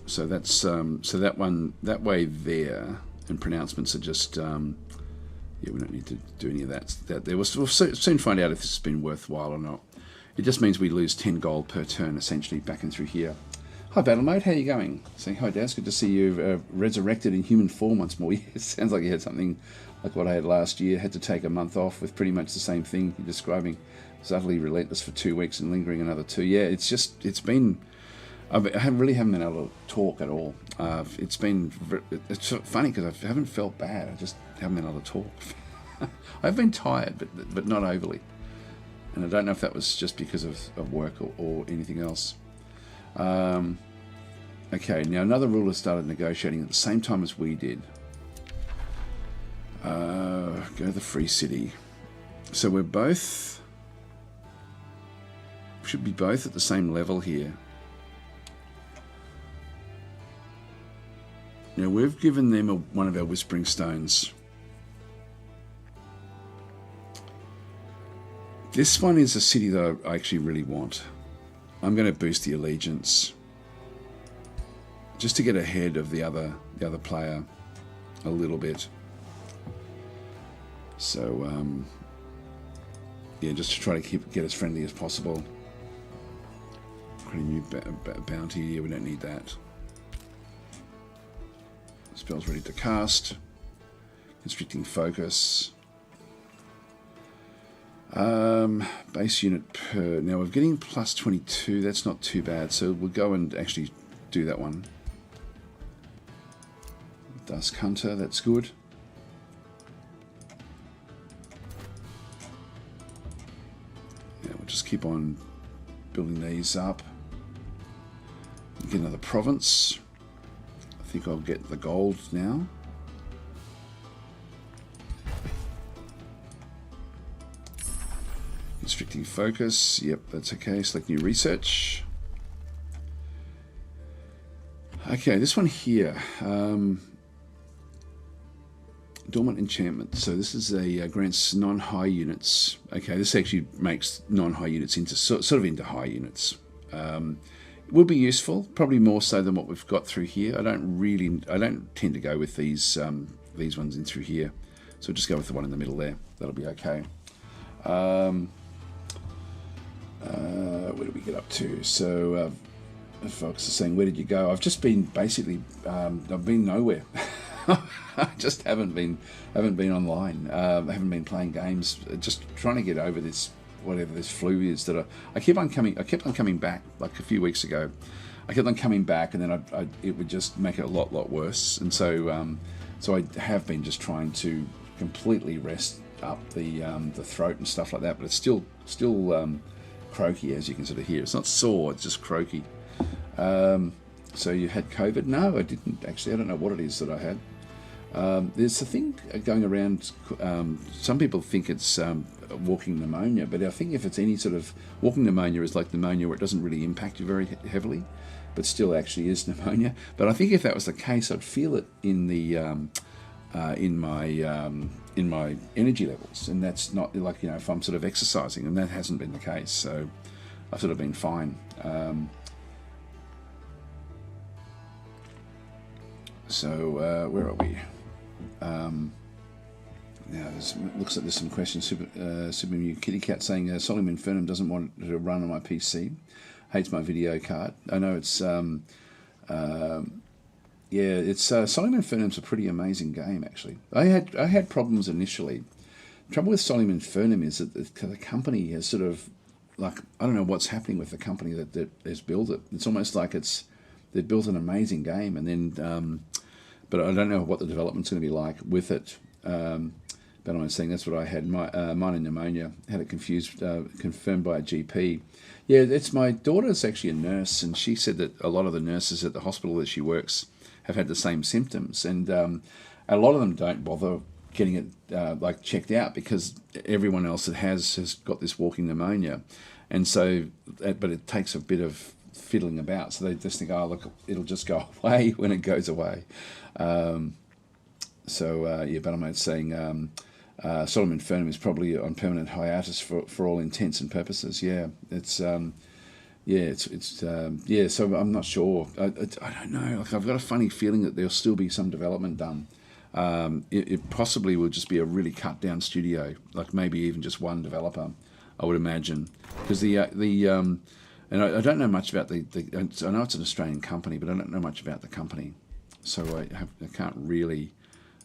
So that's so that way there, and pronouncements are just yeah, we don't need to do any of that there. We'll soon find out if this has been worthwhile or not. It just means we lose 10 gold per turn essentially back and through here. Hi Battle Mode, how are you going? Saying hi Daz, good to see you resurrected in human form once more. It sounds like you had something like what I had last year. Had to take a month off with pretty much the same thing you're describing. It was utterly relentless for 2 weeks and lingering another 2. Yeah, it's been... I really haven't been able to talk at all. It's funny because I haven't felt bad. I just haven't been able to talk. I've been tired, but not overly. And I don't know if that was just because of work or anything else. Okay, now another ruler started negotiating at the same time as we did. Go to the Free City. So we're both... should be both at the same level here. Now we've given them one of our Whispering Stones. This one is a city that I actually really want. I'm going to boost the allegiance just to get ahead of the other player a little bit. So yeah, just to try to get as friendly as possible. Create a new bounty. Yeah, we don't need that. Spell's ready to cast. Constricting focus. Base unit per... Now we're getting plus 22. That's not too bad. So we'll go and actually do that one. Dusk Hunter, that's good. Yeah, we'll just keep on building these up. Get another province. I think I'll get the gold now. Restricting focus. Yep, that's okay. Select new research. Okay, this one here. Dormant enchantment. So this is a grants non-high units. Okay, this actually makes non-high units into sort of into high units. It will be useful, probably more so than what we've got through here. I don't tend to go with these ones in through here. So we'll just go with the one in the middle there. That'll be okay. Where do we get up to? So folks are saying, where did you go? I've just been basically, I've been nowhere. I just haven't been online. I haven't been playing games. Just trying to get over this, whatever this flu is that I kept on coming back. Like a few weeks ago, I kept on coming back, and then it would just make it a lot worse. And so I have been just trying to completely rest up the throat and stuff like that. But it's still croaky, as you can sort of hear. It's not sore, it's just croaky. So you had COVID? No, I didn't actually. I don't know what it is that I had. There's a thing going around. Some people think it's walking pneumonia, but I think if it's any sort of walking pneumonia is like pneumonia where it doesn't really impact you very heavily, but still actually is pneumonia. But I think if that was the case, I'd feel it in the in my energy levels, and that's not like, you know, if I'm sort of exercising, and that hasn't been the case. So I've sort of been fine. So where are we? Now, looks like there's some questions. Super New Kitty Cat saying, Solemn Infernum doesn't want it to run on my PC. Hates my video card. I know it's... yeah, it's Solemn Infernum's a pretty amazing game, actually. I had problems initially. The trouble with Solemn Infernum is that the company has sort of... like, I don't know what's happening with the company that has built it. It's almost like they've built an amazing game, and then... but I don't know what the development's going to be like with it. But I'm saying that's what I had. Minor pneumonia. Had it confirmed by a GP. Yeah, it's my daughter's actually a nurse, and she said that a lot of the nurses at the hospital that she works have had the same symptoms, and a lot of them don't bother getting it like checked out because everyone else that has got this walking pneumonia, and so but it takes a bit of fiddling about, so they just think, oh look, it'll just go away when it goes away. Yeah, but I'm saying Solemn Infernum is probably on permanent hiatus for all intents and purposes. Yeah, it's yeah. So I'm not sure. I don't know. Like, I've got a funny feeling that there'll still be some development done. It possibly will just be a really cut down studio, like maybe even just one developer, I would imagine, because and I don't know much about the I know it's an Australian company, but I don't know much about the company, so I can't really.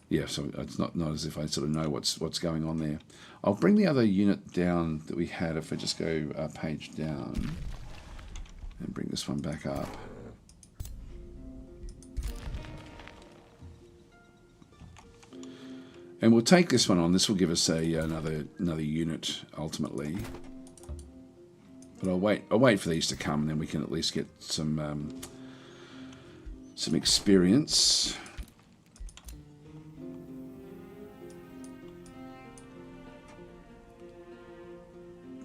Yeah, so it's not as if I sort of know what's going on there. I'll bring the other unit down that we had if I just go a page down and bring this one back up. And we'll take this one on. This will give us another unit ultimately. But I'll wait for these to come, and then we can at least get some experience.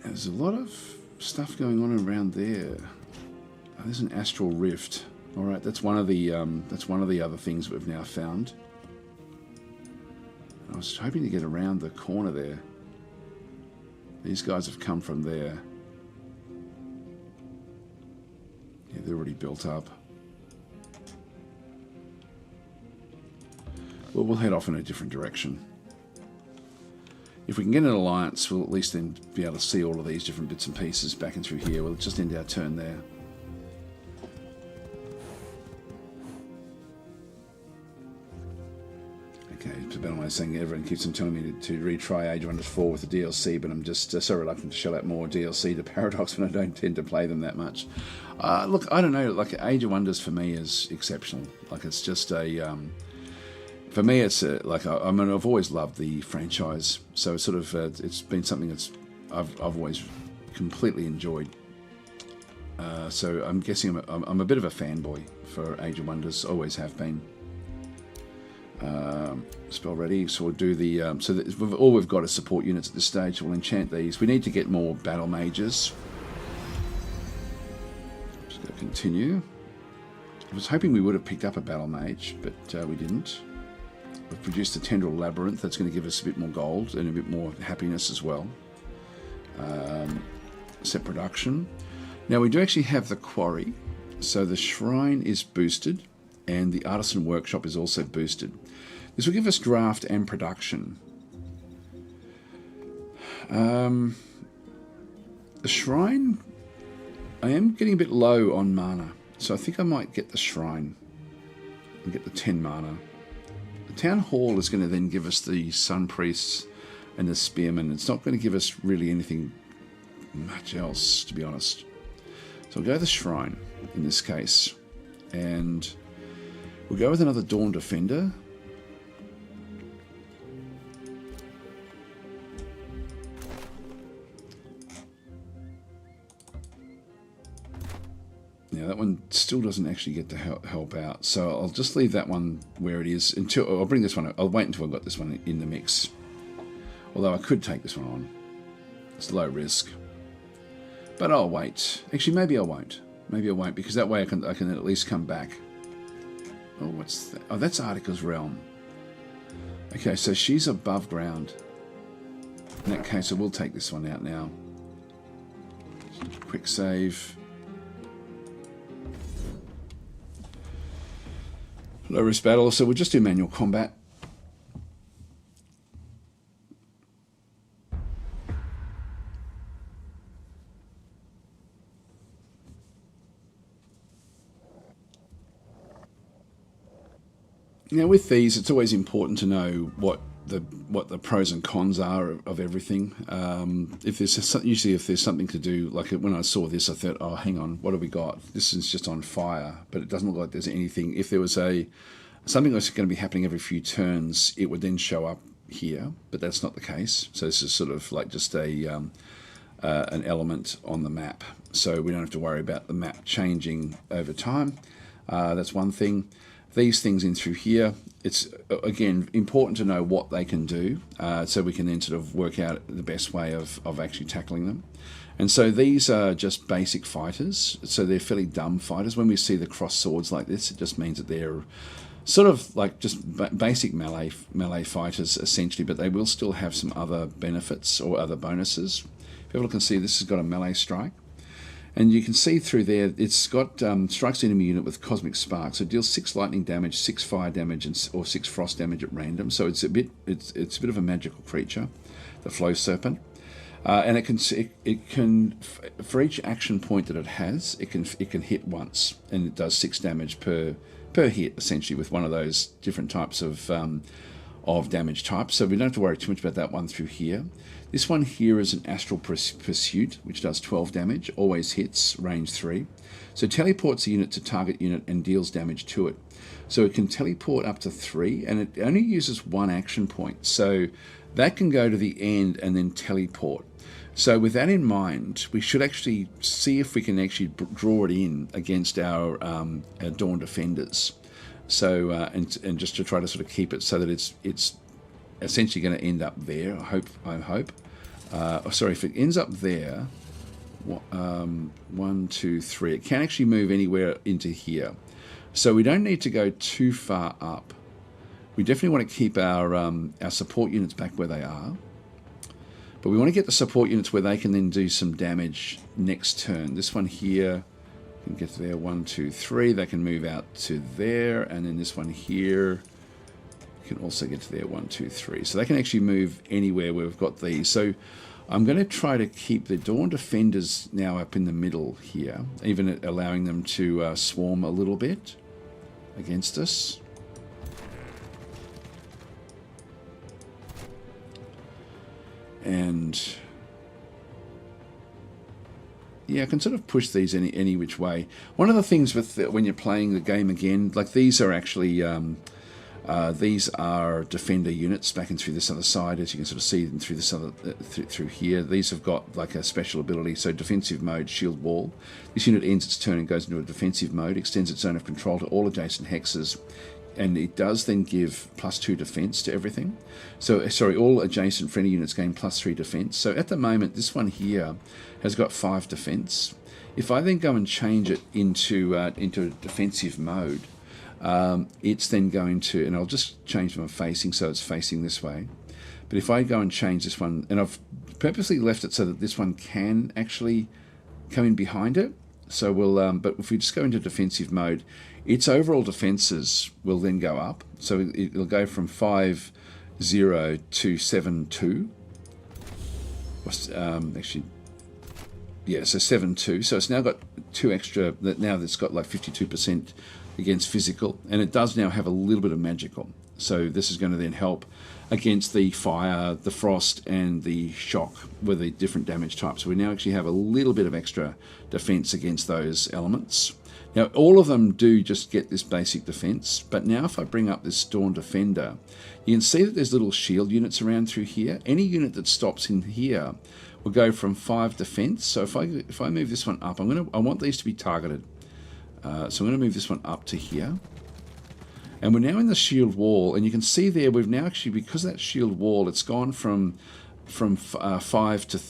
There's a lot of stuff going on around there. Oh, there's an astral rift. All right, that's one of the other things we've now found. I was hoping to get around the corner there. These guys have come from there. Yeah, they're already built up. Well, we'll head off in a different direction. If we can get an alliance, we'll at least then be able to see all of these different bits and pieces back and through here. We'll just end our turn there. Okay, Benelli is saying everyone keeps on telling me to retry Age of Wonders 4 with the DLC, but I'm just so reluctant to shell out more DLC to Paradox when I don't tend to play them that much. Look, I don't know. Like, Age of Wonders for me is exceptional. Like, it's just a... for me, it's like I mean, I've always loved the franchise, so it's sort of it's been something that's I've always completely enjoyed. So I'm guessing I'm a bit of a fanboy for Age of Wonders, always have been. Spell ready, so we'll do the all we've got is support units at this stage. We'll enchant these. We need to get more battle mages. Just going to continue. I was hoping we would have picked up a battle mage, but we didn't. We've produced a tendril labyrinth that's going to give us a bit more gold and a bit more happiness as well. Set production. Now we do actually have the quarry, so the shrine is boosted and the artisan workshop is also boosted. This will give us draft and production. The shrine, I am getting a bit low on mana, so I think I might get the shrine and get the 10 mana. The town hall is going to then give us the sun priests and the spearmen. It's not going to give us really anything much else, to be honest. So we'll go to the shrine in this case, and we'll go with another Dawn Defender. Now that one still doesn't actually get to help out, so I'll just leave that one where it is until I'll bring this one. I'll wait until I've got this one in the mix. Although I could take this one on. It's low risk, but I'll wait. Actually, maybe I won't. Maybe I won't, because that way I can at least come back. Oh, what's that? Oh, that's Artica's Realm. Okay, so she's above ground. In that case, I will take this one out now. Quick save. Low risk battle, so we'll just do manual combat. Now with these, it's always important to know what the pros and cons are of everything. If there's something to do, like when I saw this, I thought, oh, hang on, what have we got? This is just on fire, but it doesn't look like there's anything. If there was something that's going to be happening every few turns, it would then show up here, but that's not the case. So this is sort of like just an element on the map, so we don't have to worry about the map changing over time. That's one thing. These things in through here, it's again important to know what they can do, so we can then sort of work out the best way of actually tackling them. And so these are just basic fighters, so they're fairly dumb fighters. When we see the cross swords like this, it just means that they're sort of like just basic melee fighters essentially, but they will still have some other benefits or other bonuses. If you look and see, this has got a melee strike. And you can see through there, it's got strikes the enemy unit with cosmic spark. So it deals 6 lightning damage, 6 fire damage, or 6 frost damage at random. So it's a bit of a magical creature, the flow serpent. And it can for each action point that it has, it can hit once, and it does 6 damage per hit, essentially, with one of those different types of damage types. So we don't have to worry too much about that one through here. This one here is an Astral Pursuit, which does 12 damage, always hits, range 3. So teleports a unit to target unit and deals damage to it. So it can teleport up to 3, and it only uses 1 action point. So that can go to the end and then teleport. So with that in mind, we should actually see if we can actually draw it in against our Dawn Defenders. So and just to try to sort of keep it so that it's essentially going to end up there. I hope. Sorry, if it ends up there, 1, 2, 3. It can actually move anywhere into here. So we don't need to go too far up. We definitely want to keep our support units back where they are. But we want to get the support units where they can then do some damage next turn. This one here can get to there, 1, 2, 3. They can move out to there, and then this one here can also get to there, 1, 2, 3. So they can actually move anywhere where we've got these. So I'm going to try to keep the Dawn Defenders now up in the middle here, even allowing them to swarm a little bit against us. And yeah, I can sort of push these any which way. One of the things with when you're playing the game again, like these are actually These are defender units back and through this other side, as you can sort of see them through this other through here. These have got like a special ability, so defensive mode, shield wall. This unit ends its turn and goes into a defensive mode, extends its zone of control to all adjacent hexes, and it does then give +2 defense to everything. So sorry, all adjacent friendly units gain +3 defense. So at the moment, this one here has got 5 defense. If I then go and change it into a defensive mode, it's then going to, and I'll just change my facing so it's facing this way. But if I go and change this one, and I've purposely left it so that this one can actually come in behind it. So we'll, but if we just go into defensive mode, its overall defenses will then go up. So it'll go from 5-0 to 7-2. Actually, yeah, so 7-2. So it's now got 2 extra. Now it's got like 52% against physical, and it does now have a little bit of magical. So this is going to then help against the fire, the frost, and the shock with the different damage types. So we now actually have a little bit of extra defense against those elements. Now all of them do just get this basic defense, but now if I bring up this Dawn Defender, you can see that there's little shield units around through here. Any unit that stops in here will go from 5 defense. So if I move this one up, I want these to be targeted. So I'm going to move this one up to here. And we're now in the shield wall, and you can see there we've now actually, because of that shield wall, it's gone from 5 to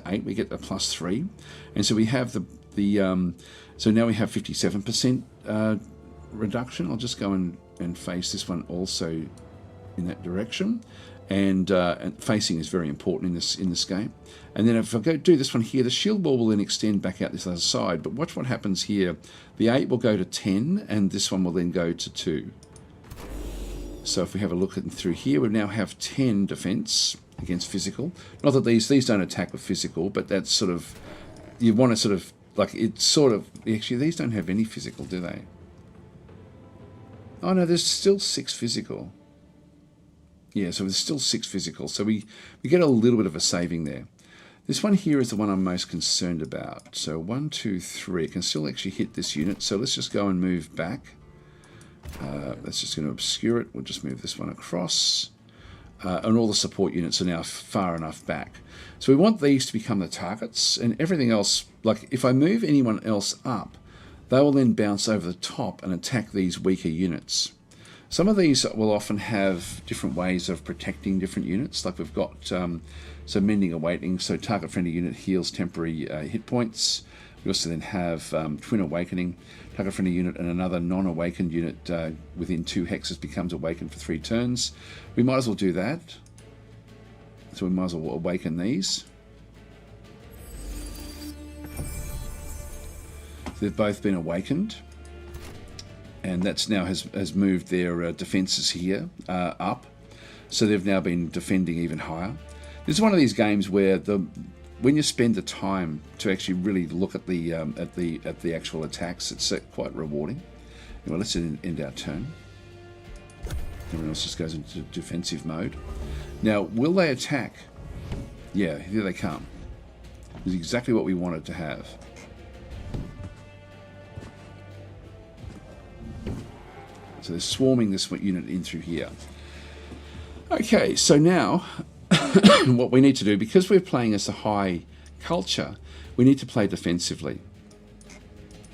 8. We get a +3, and so we have so now we have 57% reduction. I'll just go and face this one also in that direction, and facing is very important in this game. And then if I go do this one here, the shield wall will then extend back out this other side. But watch what happens here. The 8 will go to 10, and this one will then go to 2. So if we have a look at through here, we now have 10 defense against physical. Not that these don't attack with physical, but that's sort of, you want to sort of, like, it's sort of, actually these don't have any physical, do they? Oh no, there's still 6 physical. Yeah, so there's still 6 physical. So we get a little bit of a saving there. This one here is the one I'm most concerned about. So 1, 2, 3. It can still actually hit this unit. So let's just go and move back. That's just going to obscure it. We'll just move this one across. And all the support units are now far enough back. So we want these to become the targets. And everything else, like if I move anyone else up, they will then bounce over the top and attack these weaker units. Some of these will often have different ways of protecting different units. Like we've got so Mending Awakening, so target friendly unit heals temporary hit points. We also then have Twin Awakening, target friendly unit and another non-awakened unit within 2 hexes becomes awakened for 3 turns. We might as well do that. So we might as well awaken these. So they've both been awakened. And that's now has moved their defenses here up, so they've now been defending even higher. This is one of these games where when you spend the time to actually really look at the actual attacks, it's quite rewarding. Anyway, let's end our turn. Everyone else just goes into defensive mode. Now, will they attack? Yeah, here they come. This is exactly what we wanted to have. So they're swarming this unit in through here. Okay, so now what we need to do, because we're playing as a high culture, we need to play defensively.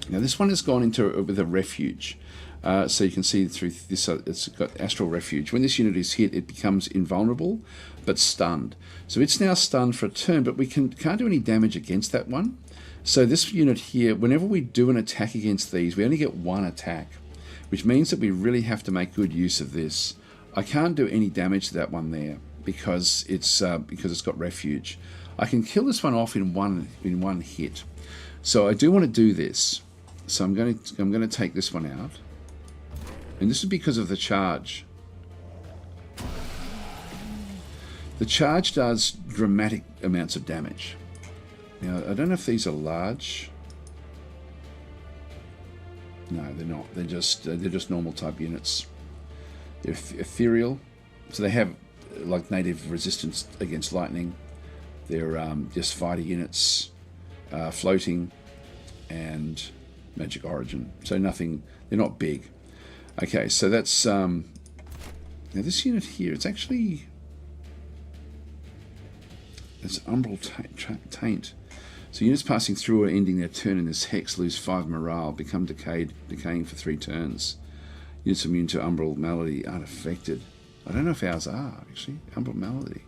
Now this one has gone into with a refuge. So you can see through this, it's got Astral Refuge. When this unit is hit, it becomes invulnerable, but stunned. So it's now stunned for a turn, but we can't do any damage against that one. So this unit here, whenever we do an attack against these, we only get 1 attack, which means that we really have to make good use of this. I can't do any damage to that one there because it's got refuge. I can kill this one off in one hit. So I do want to do this. So I'm going to take this one out, and this is because of the charge. The charge does dramatic amounts of damage. Now I don't know if these are large. No, they're not. They're just normal type units. They're ethereal, so they have like native resistance against lightning. They're just fighter units, floating, and magic origin. So nothing. They're not big. Okay, so that's now this unit here. It's actually it's umbral taint. So units passing through or ending their turn in this hex lose 5 morale, become decaying for 3 turns. Units immune to umbral malady aren't affected. I don't know if ours are actually umbral malady.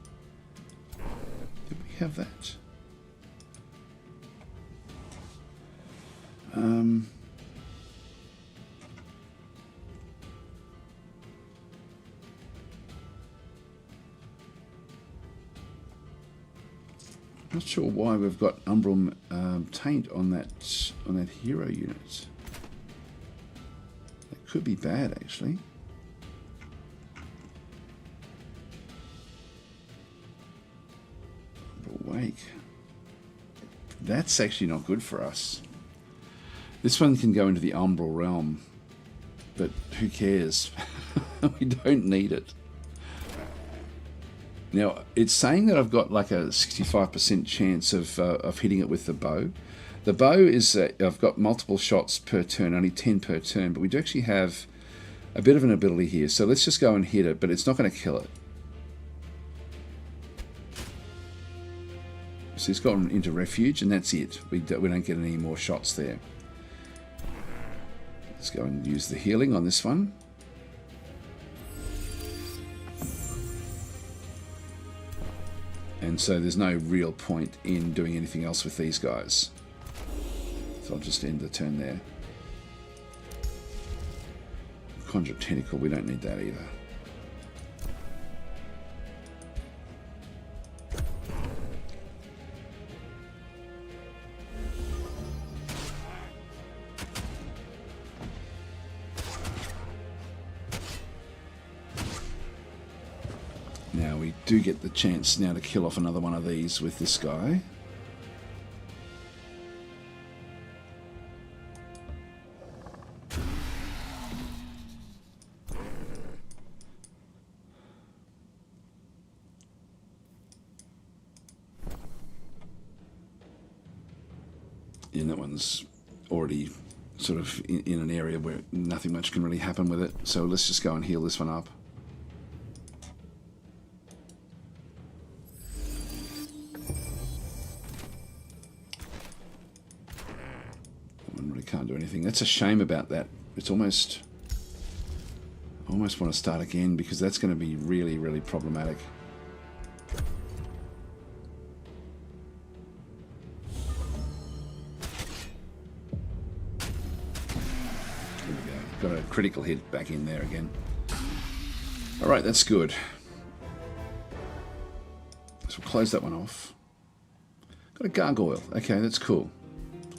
Did we have that? Not sure why we've got umbral taint on that hero unit. That could be bad, actually. Umbral wake. That's actually not good for us. This one can go into the umbral realm, but who cares? We don't need it. Now, it's saying that I've got like a 65% chance of hitting it with the bow. The bow is, I've got multiple shots per turn, only 10 per turn, but we do actually have a bit of an ability here. So let's just go and hit it, but it's not going to kill it. So it's gone into refuge, and that's it. We don't get any more shots there. Let's go and use the healing on this one. And so there's no real point in doing anything else with these guys. So I'll just end the turn there. Conjure Tentacle, we don't need that either. Now we do get the chance now to kill off another one of these with this guy. And that one's already sort of in an area where nothing much can really happen with it. So let's just go and heal this one up. Can't do anything. That's a shame about that. It's almost, I almost want to start again because that's going to be really, really problematic. There we go. Got a critical hit back in there again. All right, that's good. So we'll close that one off. Got a gargoyle. Okay, that's cool.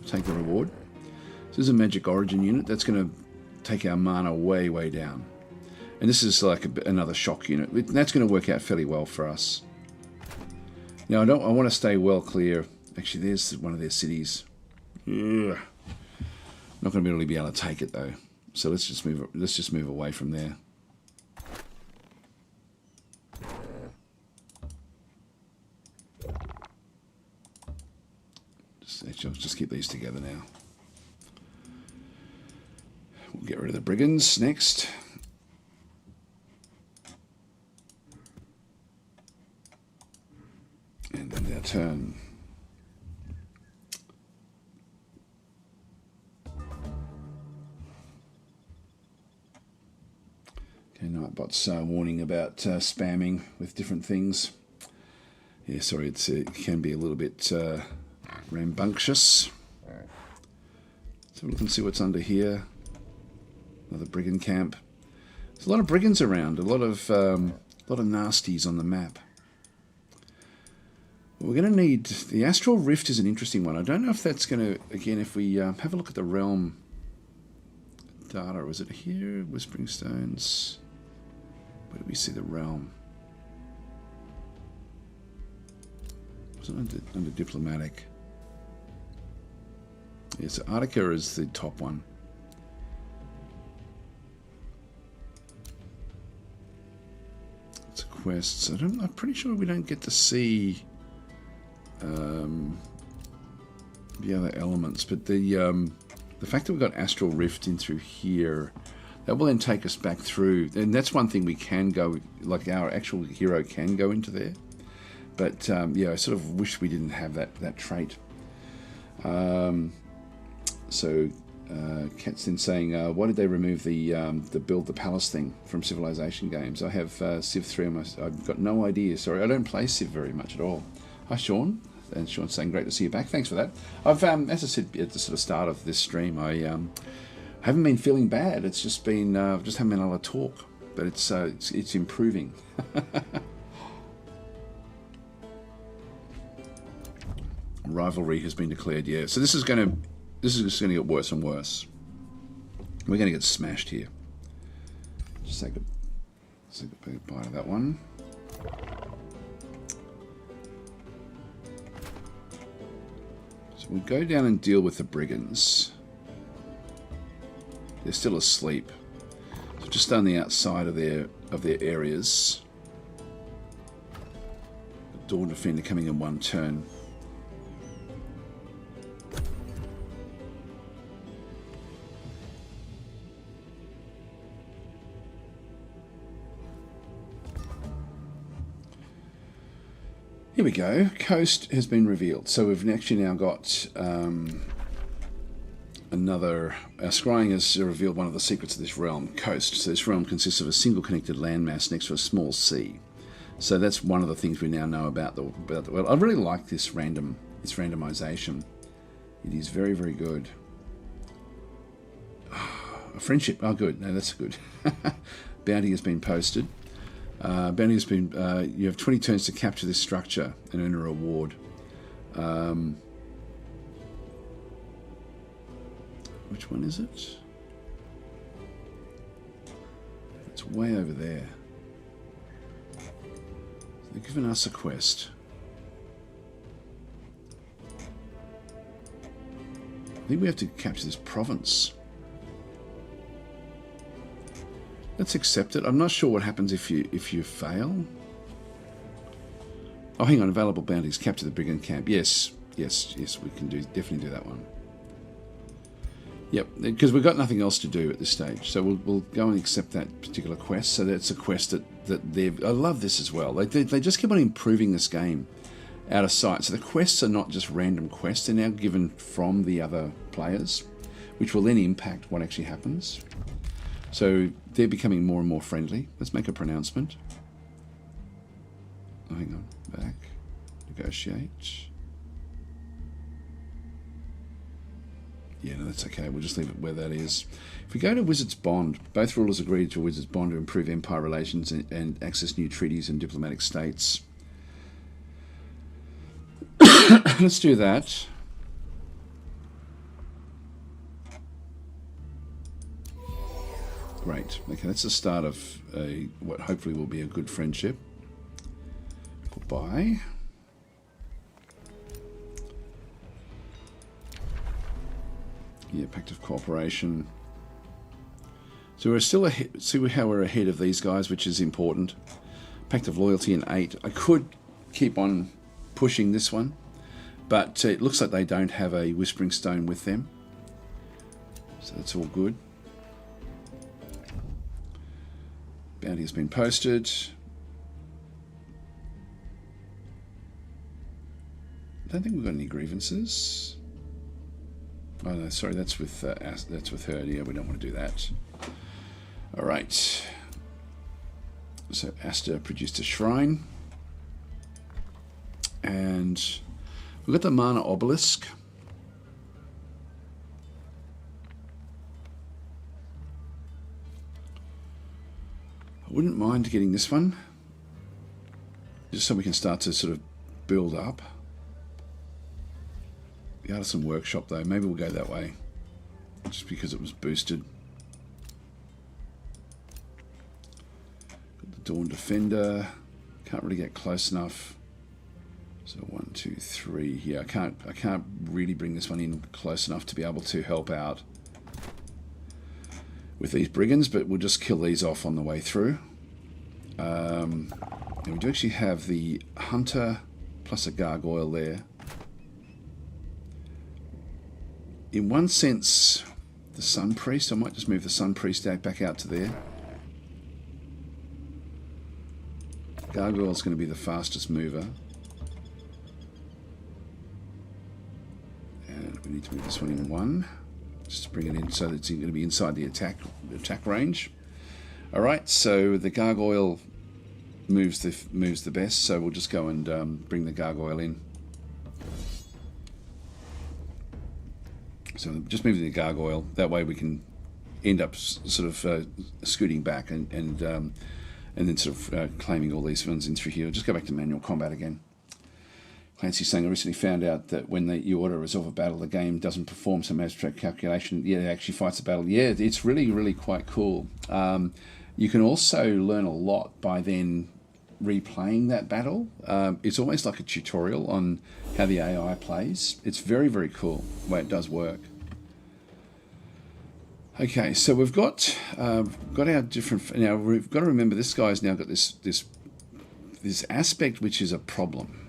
Take the reward. This is a magic origin unit. That's going to take our mana way, way down. And this is like another shock unit. That's going to work out fairly well for us. Now, I want to stay well clear. Actually, there's one of their cities. Ugh. Not going to really be able to take it though. So let's just move away from there. I'll just keep these together now. We'll get rid of the brigands next. And then our turn. Okay, Nightbot's warning about spamming with different things. Yeah, sorry, it can be a little bit rambunctious. So we can see what's under here. Another brigand camp. There's a lot of brigands around. A lot of nasties on the map. We're going to need the Astral Rift is an interesting one. I don't know if that's going to, again, if we have a look at the realm data. Was it here? Whispering Stones. Where do we see the realm? Was it under diplomatic? Yeah, so Arctica is the top one. It's quests. I'm pretty sure we don't get to see the other elements, but the fact that we've got Astral Rift in through here, That will then take us back through, and that's one thing we can go, like our actual hero can go into there. But yeah, I sort of wish we didn't have that trait. So Kat's then saying, why did they remove the build the palace thing from Civilization games? I have Civ 3 on my... I've got no idea. Sorry, I don't play Civ very much at all. Hi, Sean. And Sean's saying, great to see you back. Thanks for that. I've, as I said at the sort of start of this stream, I haven't been feeling bad. It's just been, just haven't been able to talk. But it's improving. Rivalry has been declared, yeah. So this is just going to get worse and worse. We're going to get smashed here. Just take a bite of that one. So we go down and deal with the brigands. They're still asleep. So just on the outside of their areas. The Dawn Defender coming in one turn. Here we go. Coast has been revealed. So we've actually now got another... Scrying has revealed one of the secrets of this realm, Coast. So this realm consists of a single connected landmass next to a small sea. So that's one of the things we now know about the world. I really like this randomization. It is very, very good. A friendship. Oh, good. No, that's good. Bounty has been posted. Bounty has been... you have 20 turns to capture this structure and earn a reward. Which one is it? It's way over there. They've given us a quest. I think we have to capture this province. Let's accept it. I'm not sure what happens if you fail. Oh, hang on. Available bounties. Capture the brigand camp. Yes. Yes. Yes. We can definitely do that one. Yep. Because we've got nothing else to do at this stage. So we'll go and accept that particular quest. So that's a quest that they've... I love this as well. They just keep on improving this game out of sight. So the quests are not just random quests. They're now given from the other players, which will then impact what actually happens. So they're becoming more and more friendly. Let's make a pronouncement. Oh, hang on. Back. Negotiate. Yeah, no, that's okay. We'll just leave it where that is. If we go to Wizard's Bond, both rulers agreed to a Wizard's Bond to improve empire relations and access new treaties and diplomatic states. Let's do that. Great. Okay, that's the start of what hopefully will be a good friendship. Goodbye. Yeah, Pact of Cooperation. So we're still ahead. See how we're ahead of these guys, which is important. Pact of Loyalty in 8. I could keep on pushing this one, but it looks like they don't have a Whispering Stone with them. So that's all good. Bounty has been posted. I don't think we've got any grievances. Oh no, sorry, that's with her. Yeah, we don't want to do that. All right. So Asta produced a shrine, and we've got the Mana Obelisk. I wouldn't mind getting this one, just so we can start to sort of build up. The Artisan Workshop, though, maybe we'll go that way, just because it was boosted. Got the Dawn Defender. Can't really get close enough. So 1, 2, 3. Yeah, I can't really bring this one in close enough to be able to help out with these brigands, but we'll just kill these off on the way through. And we do actually have the Hunter plus a Gargoyle there. In one sense, the Sun Priest. I might just move the Sun Priest back out to there. Gargoyle's going to be the fastest mover. And we need to move this one in 1. Just to bring it in so that it's going to be inside the attack range. Alright, so the Gargoyle moves the best, so we'll just go and bring the Gargoyle in. So just moving the Gargoyle, that way we can end up sort of scooting back and then sort of claiming all these ones in through here. I'll just go back to manual combat again. Clancy's saying, I recently found out that when you order to resolve a battle, the game doesn't perform some abstract calculation. Yeah, it actually fights the battle. Yeah, it's really, really quite cool. You can also learn a lot by then replaying that battle. It's almost like a tutorial on how the AI plays. It's very, very cool the way it does work. Okay, so we've got our different. Now we've got to remember this guy's now got this aspect which is a problem.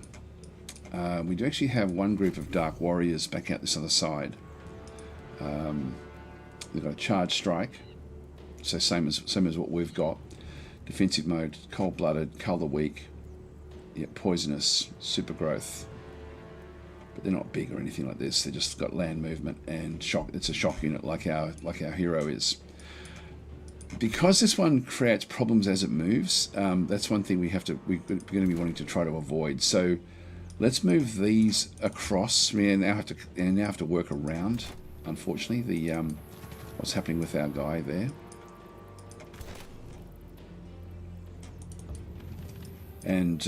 We do actually have one group of Dark Warriors back out this other side. We've got a charge strike, so same as what we've got. Defensive mode, cold-blooded, color weak, yeah, poisonous, super growth. But they're not big or anything like this. They just got land movement and shock. It's a shock unit like our hero is. Because this one creates problems as it moves, that's one thing we're going to be wanting to try to avoid. So let's move these across. We now have to work around, unfortunately, the what's happening with our guy there. And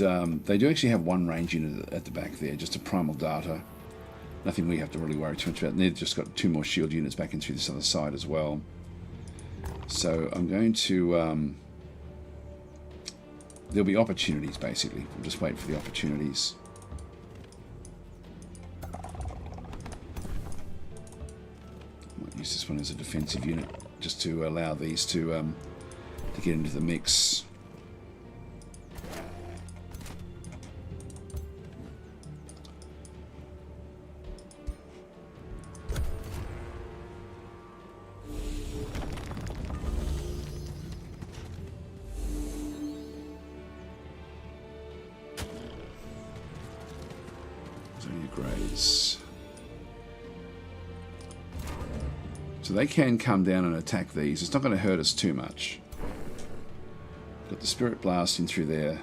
they do actually have one range unit at the back there, just a primal data. Nothing we have to really worry too much about. And they've just got 2 more shield units back in through this other side as well. So I'm going to... there'll be opportunities, basically. We'll just wait for the opportunities. I might use this one as a defensive unit, just to allow these to get into the mix. So they can come down and attack these. It's not going to hurt us too much. Got the Spirit Blast in through there.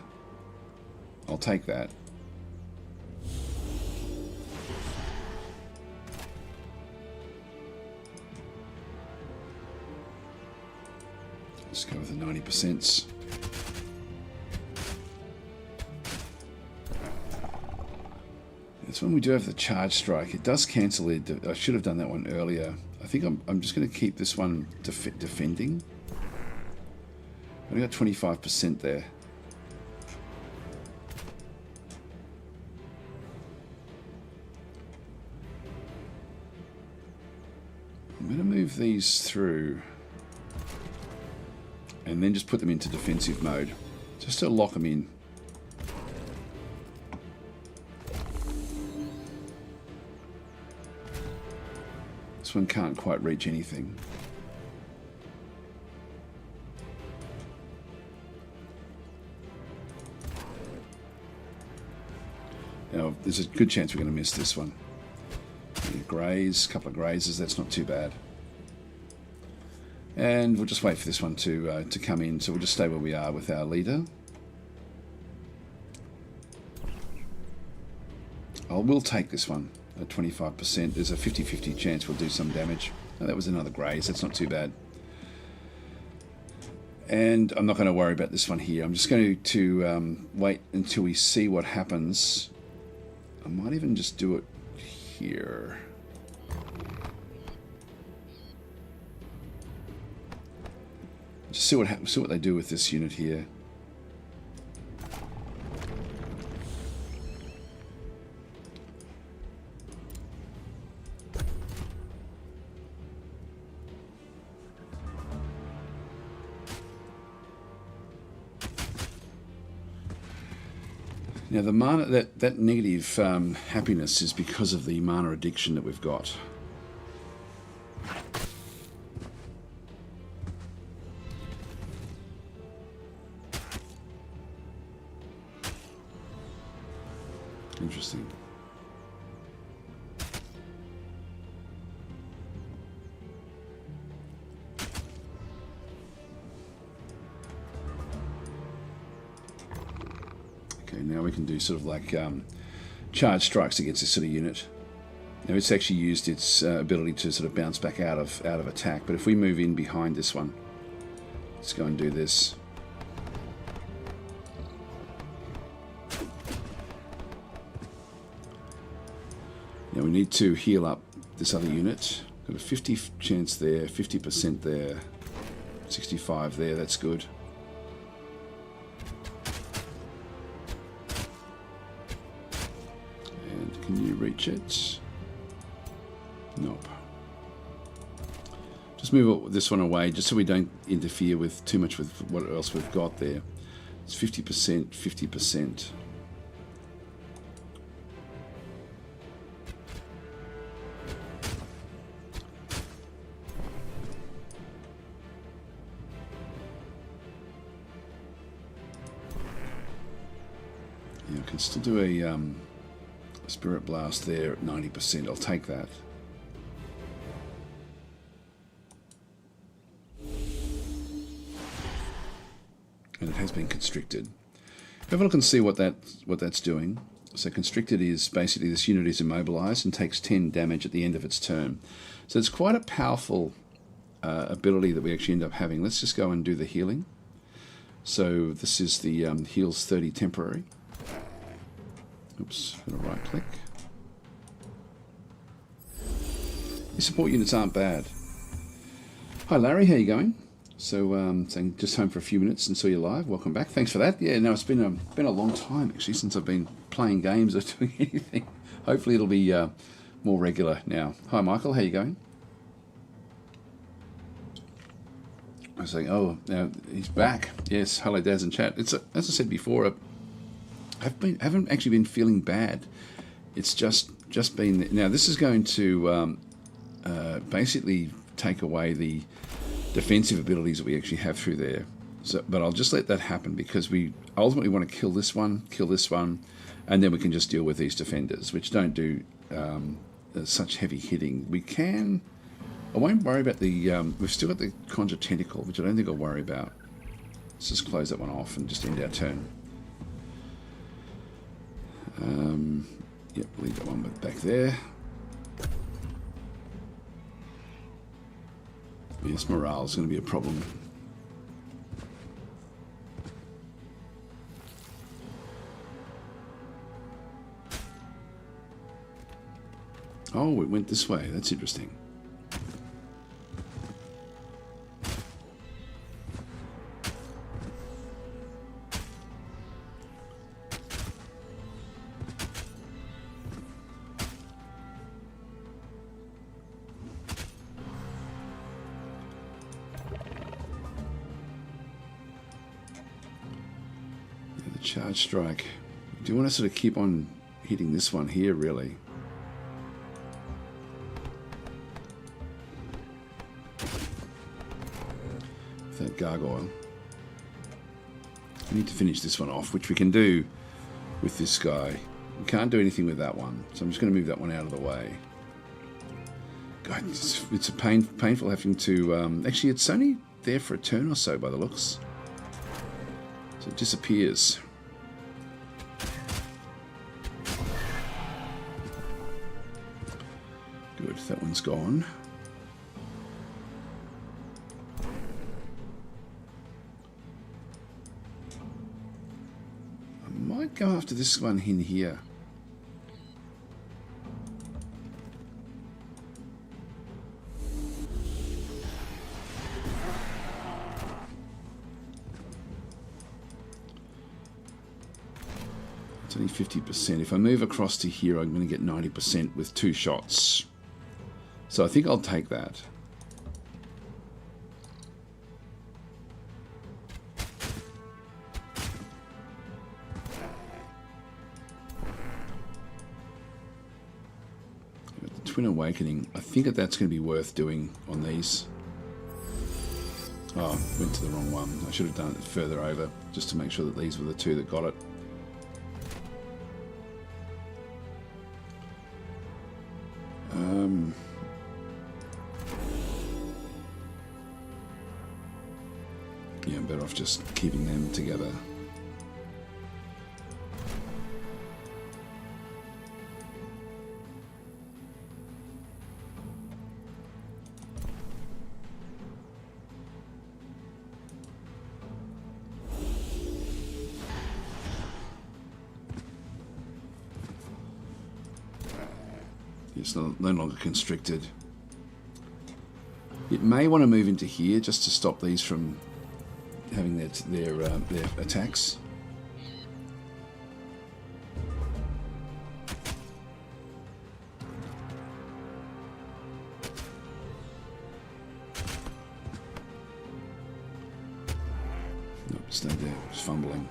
I'll take that. Let's go with the 90%. This one we do have the charge strike. It does cancel it. I should have done that one earlier. I think I'm just going to keep this one defending. I've got 25% there. I'm going to move these through and then just put them into defensive mode, just to lock them in. This one can't quite reach anything. Now, there's a good chance we're going to miss this one. Graze, a couple of grazes, that's not too bad. And we'll just wait for this one to come in, so we'll just stay where we are with our leader. We'll take this one at 25%. There's a 50-50 chance we'll do some damage. Oh, that was another graze, that's not too bad. And I'm not going to worry about this one here. I'm just going to wait until we see what happens. I might even just do it here. Just see what they do with this unit here. Now the mana, that negative happiness is because of the mana addiction that we've got. Interesting. Okay, now we can do sort of like charge strikes against this sort of unit. Now it's actually used its ability to sort of bounce back out of attack. But if we move in behind this one, let's go and do this. Now we need to heal up this other unit. Got a 50 chance there, 50% there, 65 there. That's good. And can you reach it? Nope. Just move this one away, just so we don't interfere with too much with what else we've got there. It's 50%, 50%. Yeah, I can still do a Spirit Blast there at 90%. I'll take that. And it has been constricted. Have a look and see what that's doing. So constricted is basically this unit is immobilized and takes 10 damage at the end of its turn. So it's quite a powerful ability that we actually end up having. Let's just go and do the healing. So this is the heals 30 temporary. Oops, got a right click. Your support units aren't bad. Hi Larry, how you going? So saying just home for a few minutes and saw you live. Welcome back. Thanks for that. Yeah, no, it's been a long time actually since I've been playing games or doing anything. Hopefully it'll be more regular now. Hi Michael, how you going? I was saying, oh, now he's back. Yes, hello Daz in chat. It's as I said before, haven't actually been feeling bad. It's just been. Now this is going to basically take away the defensive abilities that we actually have through there. So, but I'll just let that happen because we ultimately want to kill this one, and then we can just deal with these defenders, which don't do such heavy hitting. We can. I won't worry about the. We've still got the Conjure Tentacle, which I don't think I'll worry about. Let's just close that one off and just end our turn. Yep, leave that one back there. Yes, morale is going to be a problem. Oh, it went this way. That's interesting. Charge strike. Do you want to sort of keep on hitting this one here, really? With that gargoyle. We need to finish this one off, which we can do with this guy. We can't do anything with that one, so I'm just going to move that one out of the way. God, it's a painful having to... actually, it's only there for a turn or so by the looks. So it disappears. Good, that one's gone. I might go after this one in here. It's only 50%. If I move across to here, I'm going to get 90% with 2 shots. So I think I'll take that. The Twin Awakening. I think that's going to be worth doing on these. Oh, went to the wrong one. I should have done it further over, just to make sure that these were the 2 that got it. Yeah, I'm better off just keeping them together. It's no longer constricted. It may want to move into here just to stop these from having their attacks. Nope, stayed there. It's fumbling.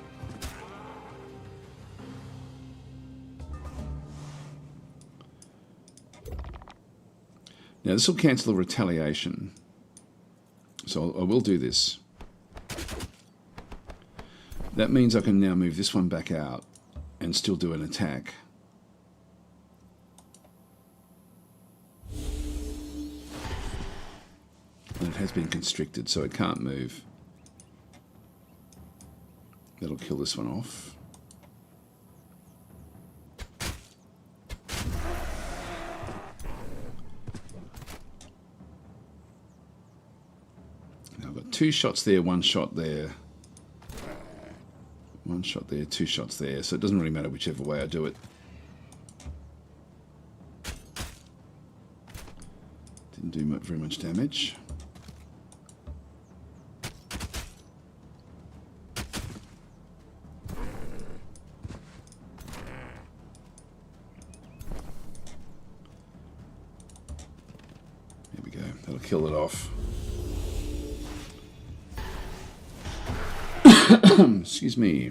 Now this will cancel the retaliation, so I will do this. That means I can now move this one back out and still do an attack. And it has been constricted, so it can't move. That'll kill this one off. I've got 2 shots there, 1 shot there. 1 shot there, 2 shots there. So it doesn't really matter whichever way I do it. Didn't do very much damage. There we go. That'll kill it off. Excuse me.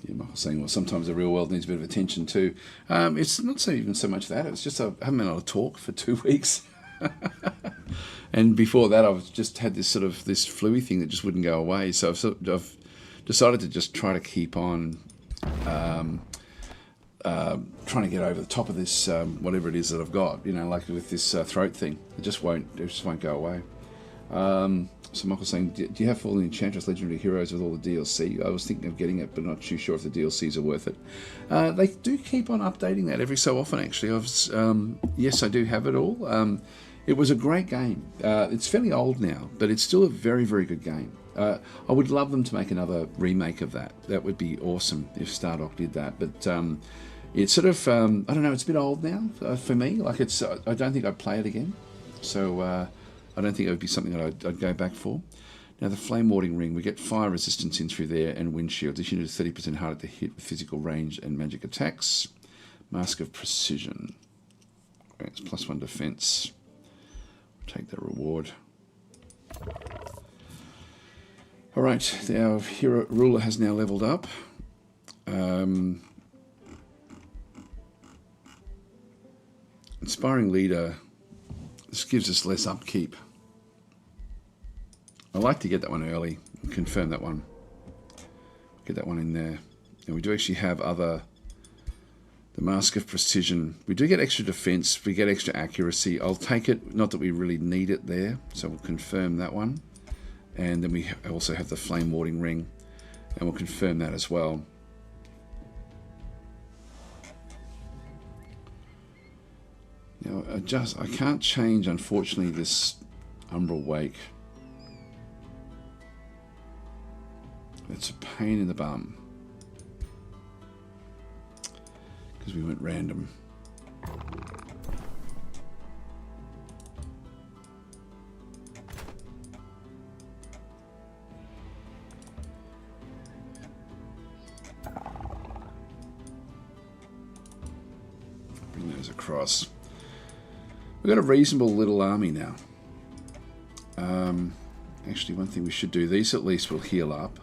Yeah, Michael's saying, well, sometimes the real world needs a bit of attention too. It's not even so much that. It's just I haven't been able to talk for 2 weeks. And before that, I've just had this flu-y thing that just wouldn't go away. So I've decided to just try to keep on trying to get over the top of this whatever it is that I've got, you know, like with this throat thing. It just won't go away. So Michael's saying, do you have Fallen Enchantress Legendary Heroes with all the DLC? I was thinking of getting it, but not too sure if the DLCs are worth it. They do keep on updating that every so often, actually. Yes, I do have it all. It was a great game. It's fairly old now, but it's still a very, very good game. I would love them to make another remake of that. That would be awesome if Stardock did that. But it's sort of, I don't know, it's a bit old now for me. Like I don't think I'd play it again. So I don't think it would be something that I'd go back for. Now the Flame Warding Ring, we get fire resistance in through there and wind shield. This unit is 30% harder to hit with physical range and magic attacks. Mask of Precision. Right, it's +1 defense. Take that reward. Alright, our hero ruler has now leveled up. Inspiring Leader, this gives us less upkeep. I like to get that one early and confirm that one. Get that one in there. And we do actually have the Mask of Precision. We do get extra defense, we get extra accuracy. I'll take it, not that we really need it there, so we'll confirm that one. And then we also have the Flame Warding Ring, and we'll confirm that as well. Now, I can't change, unfortunately, this Umbral Wake. It's a pain in the bum. Because we went random. Bring those across. We've got a reasonable little army now. Actually, one thing we should do, these at least will heal up.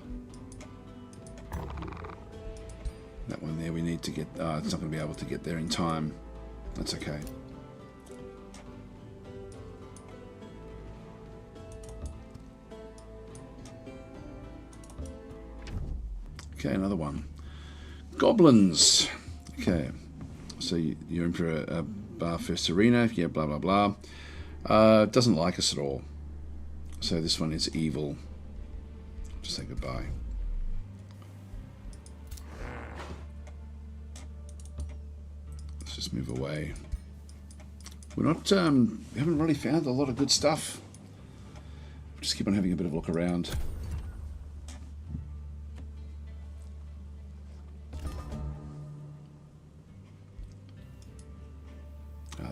That one there we need to get, it's not going to be able to get there in time. That's okay. Okay, another one. Goblins. Okay, so you're in for a bar first arena. Yeah, blah blah blah. Doesn't like us at all. So this one is evil. Just say goodbye. Let's just move away. We're not. We haven't really found a lot of good stuff. Just keep on having a bit of a look around.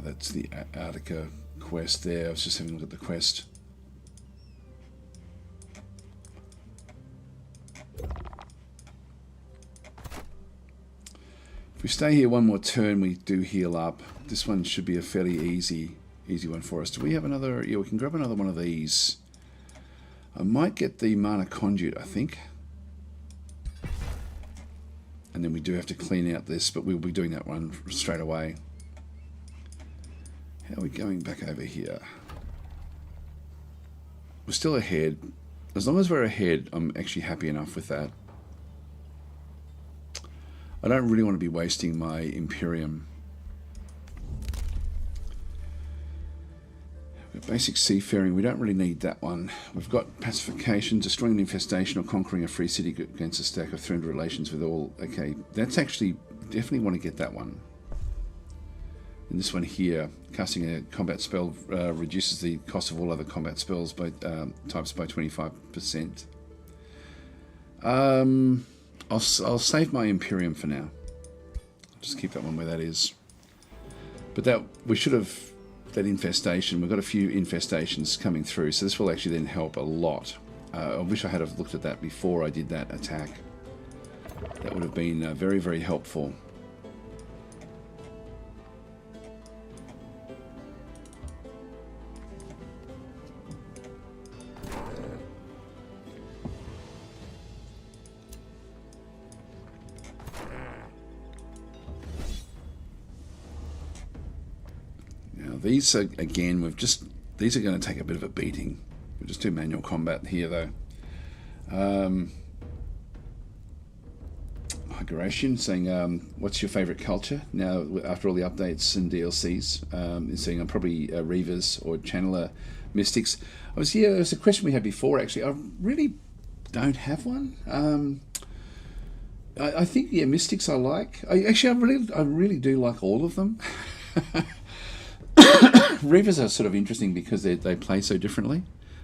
That's the Attica quest there. I was just having a look at the quest. If we stay here one more turn, we do heal up. This one should be a fairly easy one for us. Do we have another? Yeah, we can grab another one of these. I might get the mana conduit, I think. And then we do have to clean out this, but we'll be doing that one straight away. How are we going back over here? We're still ahead. As long as we're ahead, I'm actually happy enough with that. I don't really want to be wasting my Imperium. Basic seafaring, we don't really need that one. We've got pacification, destroying an infestation or conquering a free city against a stack of threatened relations with all. Okay, that's actually, definitely want to get that one. And this one here, casting a combat spell reduces the cost of all other combat spells by types by 25%. I'll save my Imperium for now. I'll just keep that one where that is. But that we should have that infestation. We've got a few infestations coming through, so this will actually then help a lot. I wish I had have looked at that before I did that attack. That would have been very, very helpful. These are, again, these are going to take a bit of a beating. We'll just do manual combat here, though. Migration saying, what's your favourite culture? Now, after all the updates and DLCs, is saying I'm probably Reavers or Channeler Mystics. There was a question we had before, actually. I really don't have one. I think, yeah, Mystics I like. I really do like all of them. Reavers are sort of interesting because they play so differently.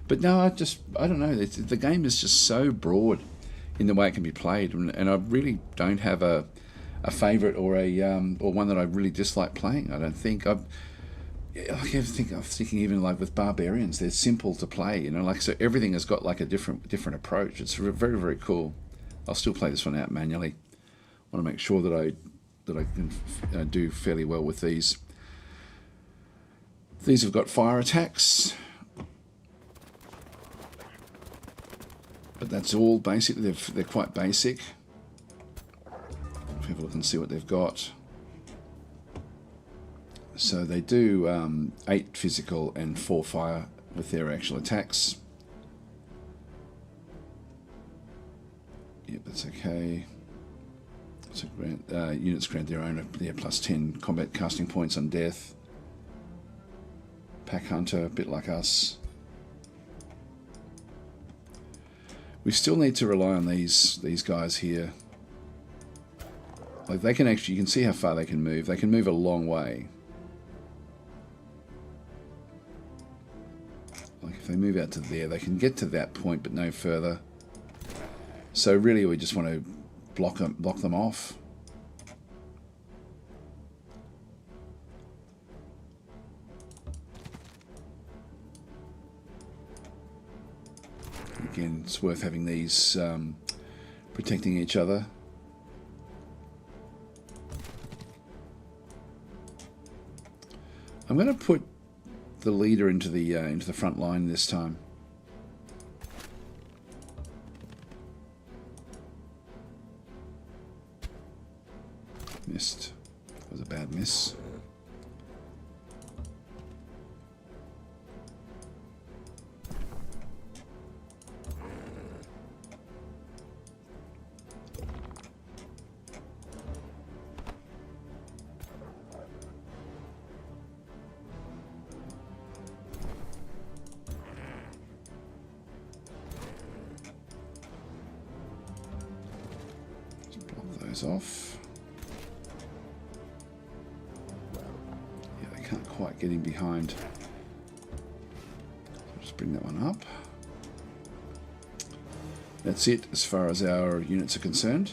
But no, I don't know. The game is just so broad in the way it can be played, and I really don't have a favourite or one that I really dislike playing. I don't think. I'm thinking even like with barbarians, they're simple to play. So everything has got like a different approach. It's very, very cool. I'll still play this one out manually. I want to make sure that I can do fairly well with these. These have got fire attacks, but that's all basically. They're quite basic. If we have a look and see what they've got. So they do 8 physical and 4 fire with their actual attacks. Yep, that's okay. So units grant their own plus 10 combat casting points on death. Pack Hunter, a bit like us. We still need to rely on these guys here. Like they can actually, you can see how far they can move. They can move a long way. Like if they move out to there, they can get to that point, but no further. So really, we just want to block them off. Again, it's worth having these protecting each other. I'm going to put the leader into the front line this time. Missed. That was a bad miss. those off. Yeah, they can't quite get in behind. So just bring that one up. That's it as far as our units are concerned.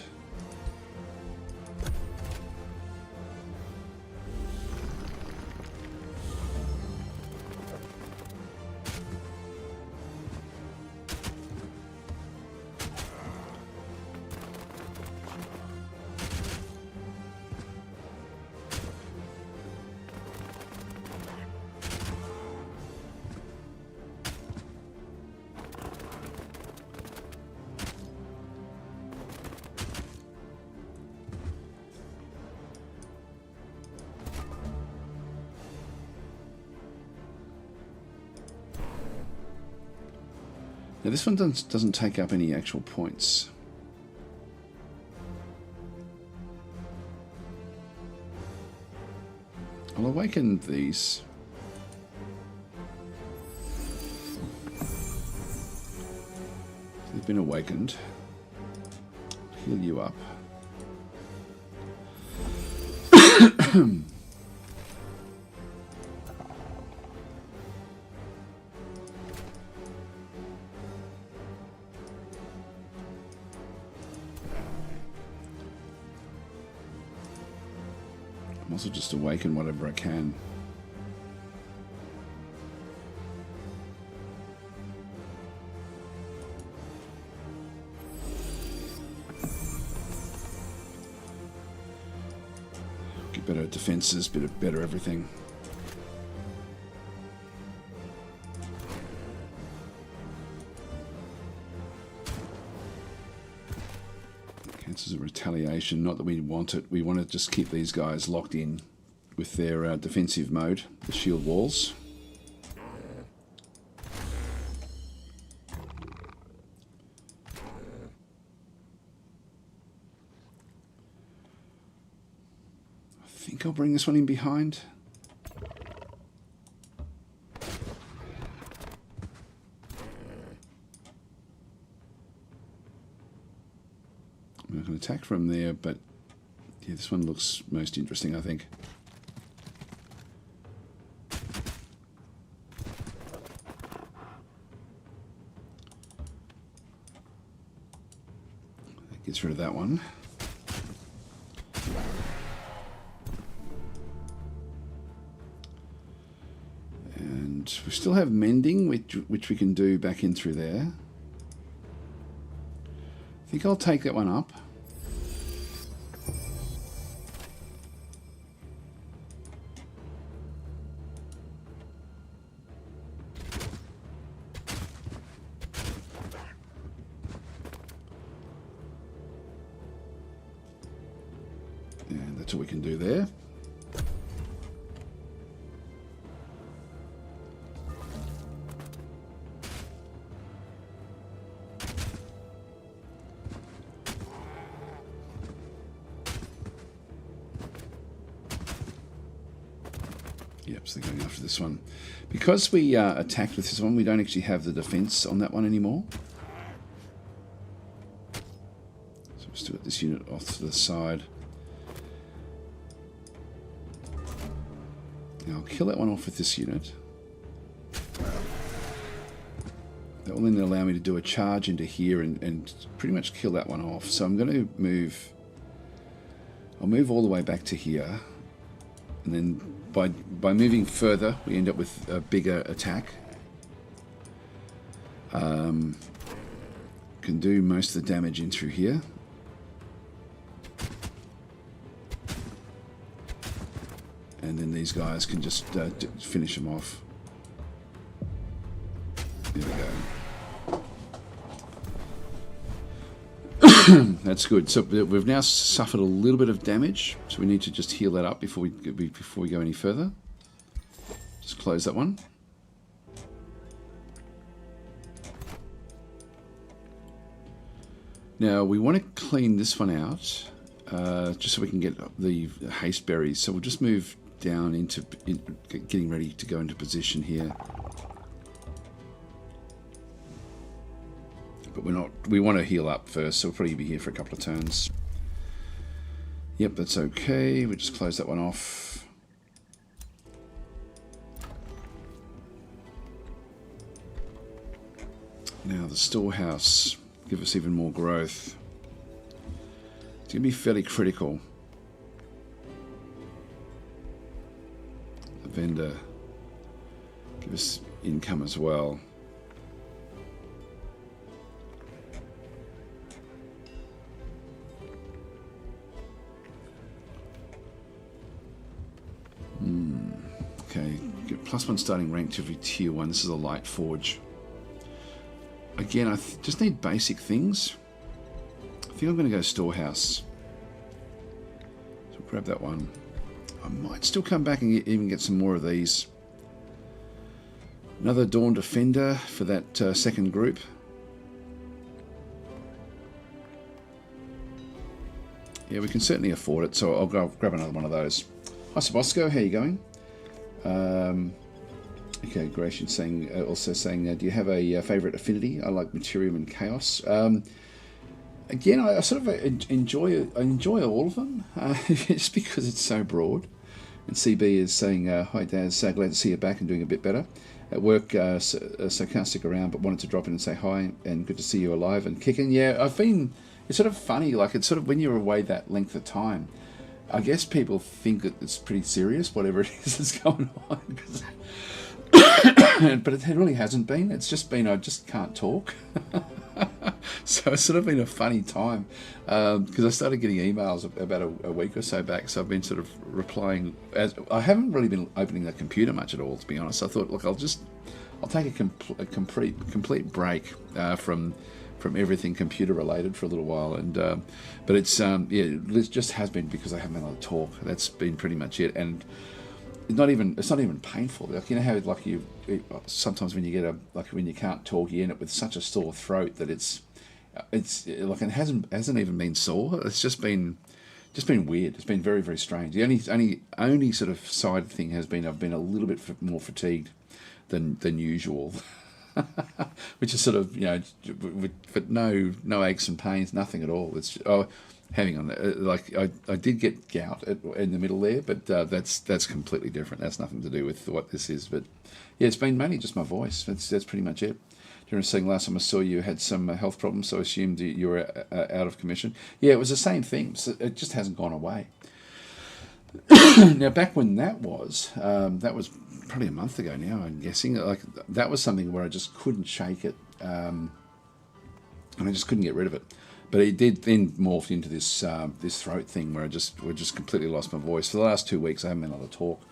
Now this one doesn't take up any actual points. I'll awaken these. They've been awakened. Heal you up. Also just awaken whatever I can. Get better defenses, better everything. Cancels a retaliation. Not that we want it. We want to just keep these guys locked in with their defensive mode, the shield walls. I think I'll bring this one in behind. I can attack from there, but yeah, this one looks most interesting, I think. That gets rid of that one. And we still have mending, which we can do back in through there. I think I'll take that one up. And that's what we can do there. Yep, so they're going after this one. Because we attacked with this one, we don't actually have the defense on that one anymore. So we'll still got this unit off to the side. Now I'll kill that one off with this unit. That will then allow me to do a charge into here and pretty much kill that one off. So I'm going to move... I'll move all the way back to here. And then by moving further, we end up with a bigger attack. Can do most of the damage in through here. And then these guys can just finish them off. There we go. That's good. So we've now suffered a little bit of damage, so we need to just heal that up before we go any further. Just close that one. Now we want to clean this one out, just so we can get the haste berries. So we'll just move down into getting ready to go into position here. But we want to heal up first, so we'll probably be here for a couple of turns. Yep, that's okay. We just close that one off. Now the storehouse, give us even more growth. It's going to be fairly critical. The vendor, give us income as well. Okay, get +1 starting rank to every tier 1. This is a light forge. Again, I just need basic things. I think I'm going to go storehouse. So grab that one. I might still come back and even get some more of these. Another Dawn Defender for that second group. Yeah, we can certainly afford it, so I'll go grab another one of those. Hi Sabosco, how are you going? Okay, Gratian saying, also saying, do you have a favourite affinity? I like Materium and Chaos. Again, I sort of enjoy all of them, just because it's so broad. And CB is saying, hi Daz, glad to see you back and doing a bit better. At work, so can't stick around, but wanted to drop in and say hi, and good to see you alive and kicking. Yeah, it's sort of funny, like it's sort of when you're away that length of time, I guess people think that it's pretty serious, whatever it is that's going on. But it really hasn't been. It's just been, I just can't talk. So it's sort of been a funny time, because I started getting emails about a week or so back, so I've been sort of replying. I haven't really been opening the computer much at all, to be honest. I thought, look, I'll take a complete break from everything computer related for a little while, and but it's yeah, it just has been because I haven't been able to talk. That's been pretty much it, and it's not even painful. Like, you know how like you sometimes when you get when you can't talk, you end up with such a sore throat that it's like it hasn't even been sore. It's just been weird. It's been very, very strange. The only sort of side thing has been I've been a little bit more fatigued than usual. Which is sort of, you know, but no aches and pains, nothing at all. It's hang on, like I did get gout in the middle there, but that's completely different. That's nothing to do with what this is. But yeah, it's been mainly just my voice. That's pretty much it. During saying last time I saw you had some health problems, so I assumed you were out of commission. Yeah, it was the same thing. So it just hasn't gone away. Now, back when that was probably a month ago now, I'm guessing. Like, that was something where I just couldn't shake it, and I just couldn't get rid of it. But it did then morph into this throat thing where I just completely lost my voice. For the last 2 weeks, I haven't been able to talk.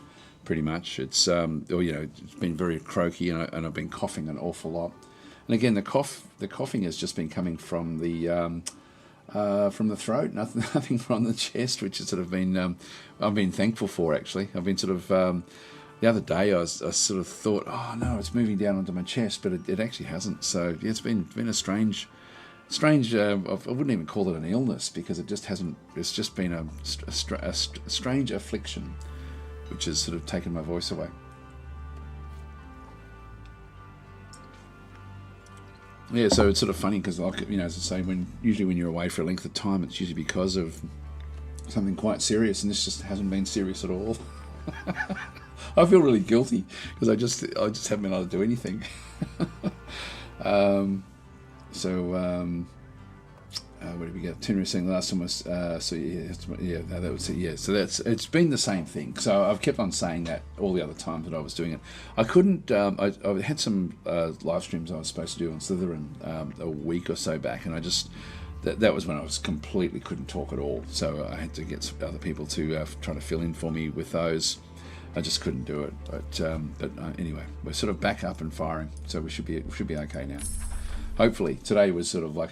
Pretty much, it's it's been very croaky, and I've been coughing an awful lot. And again, the coughing has just been coming from the throat, nothing from the chest, which has sort of been I've been thankful for, actually. I've been sort of the other day I sort of thought, oh no, it's moving down onto my chest, but it actually hasn't. So yeah, it's been a strange. I wouldn't even call it an illness, because it just hasn't. It's just been a strange affliction, which has sort of taken my voice away. Yeah, so it's sort of funny because, like, you know, as I say, usually when you're away for a length of time, it's usually because of something quite serious, and this just hasn't been serious at all. I feel really guilty because I just haven't been able to do anything. Where did we get? Tinner saying last time was so it's been the same thing. So I've kept on saying that all the other times that I was doing it. I couldn't. I had some live streams I was supposed to do on Slytherin a week or so back, and I just that was when I was completely couldn't talk at all. So I had to get some other people to try to fill in for me with those. I just couldn't do it. But anyway, we're sort of back up and firing, so we should be okay now. Hopefully, today was sort of like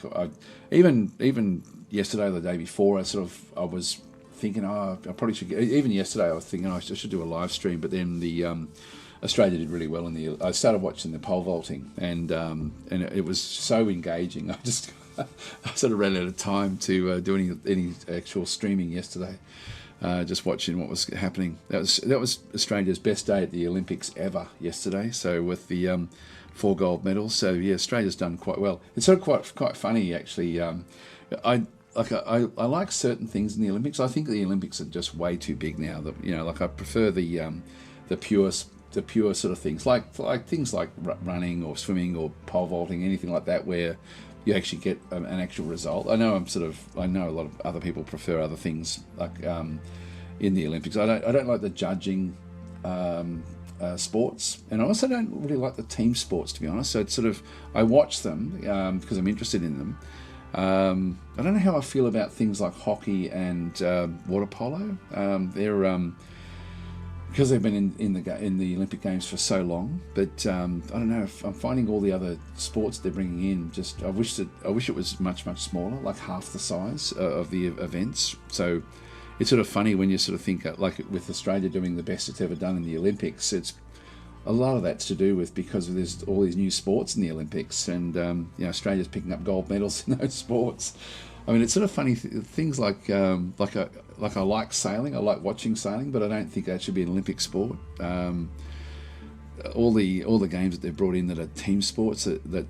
even yesterday or the day before, I was thinking, I probably should. Even yesterday, I was thinking I should do a live stream. But then the Australia did really well I started watching the pole vaulting, and it was so engaging. I sort of ran out of time to do any actual streaming yesterday. Just watching what was happening. That was Australia's best day at the Olympics ever yesterday. So with the 4 gold medals. So yeah, Australia's done quite well. It's sort of quite funny, actually. like I like certain things in the Olympics. I think the Olympics are just way too big now. That like I prefer the pure sort of things, like things like running or swimming or pole vaulting, anything like that, where you actually get an actual result. I know I know a lot of other people prefer other things like in the Olympics. I don't like the judging sports, and I also don't really like the team sports, to be honest. So it's sort of, I watch them because I'm interested in them. I don't know how I feel about things like hockey and water polo. They're because they've been in the Olympic Games for so long, but I don't know. If I'm finding all the other sports they're bringing in, I wish it was much smaller, like half the size of the events. So it's sort of funny when you sort of think, like with Australia doing the best it's ever done in the Olympics. It's a lot of that's to do with because there's all these new sports in the Olympics, and Australia's picking up gold medals in those sports. I mean, it's sort of funny things like I like sailing. I like watching sailing, but I don't think that should be an Olympic sport. All the games that they've brought in that are team sports that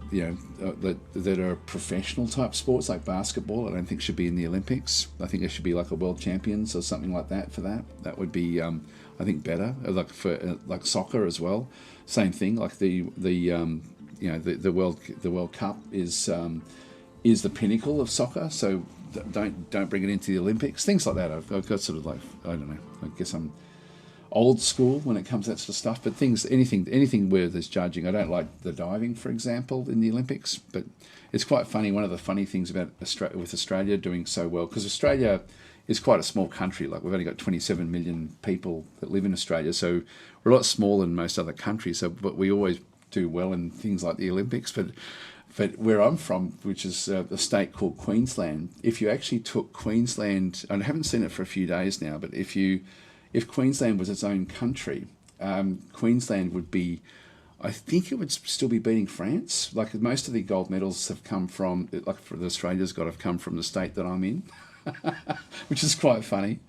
are professional type sports like basketball, I don't think should be in the Olympics. I think there should be like a world champions or something like that for that. That would be I think better. Like soccer as well. Same thing. Like the World Cup is the pinnacle of soccer, so don't bring it into the Olympics. Things like that. I've got sort of like, I don't know. I guess I'm old school when it comes to that sort of stuff. But anything where there's judging, I don't like the diving, for example, in the Olympics. But it's quite funny. One of the funny things about Australia doing so well, because Australia is quite a small country. Like we've only got 27 million people that live in Australia, so we're a lot smaller than most other countries. So, but we always do well in things like the Olympics. But where I'm from, which is a state called Queensland, if you actually took Queensland, and I haven't seen it for a few days now, but if Queensland was its own country, Queensland would be, I think it would still be beating France. Like most of the gold medals have come from, like for the Australia's got, have come from the state that I'm in, which is quite funny.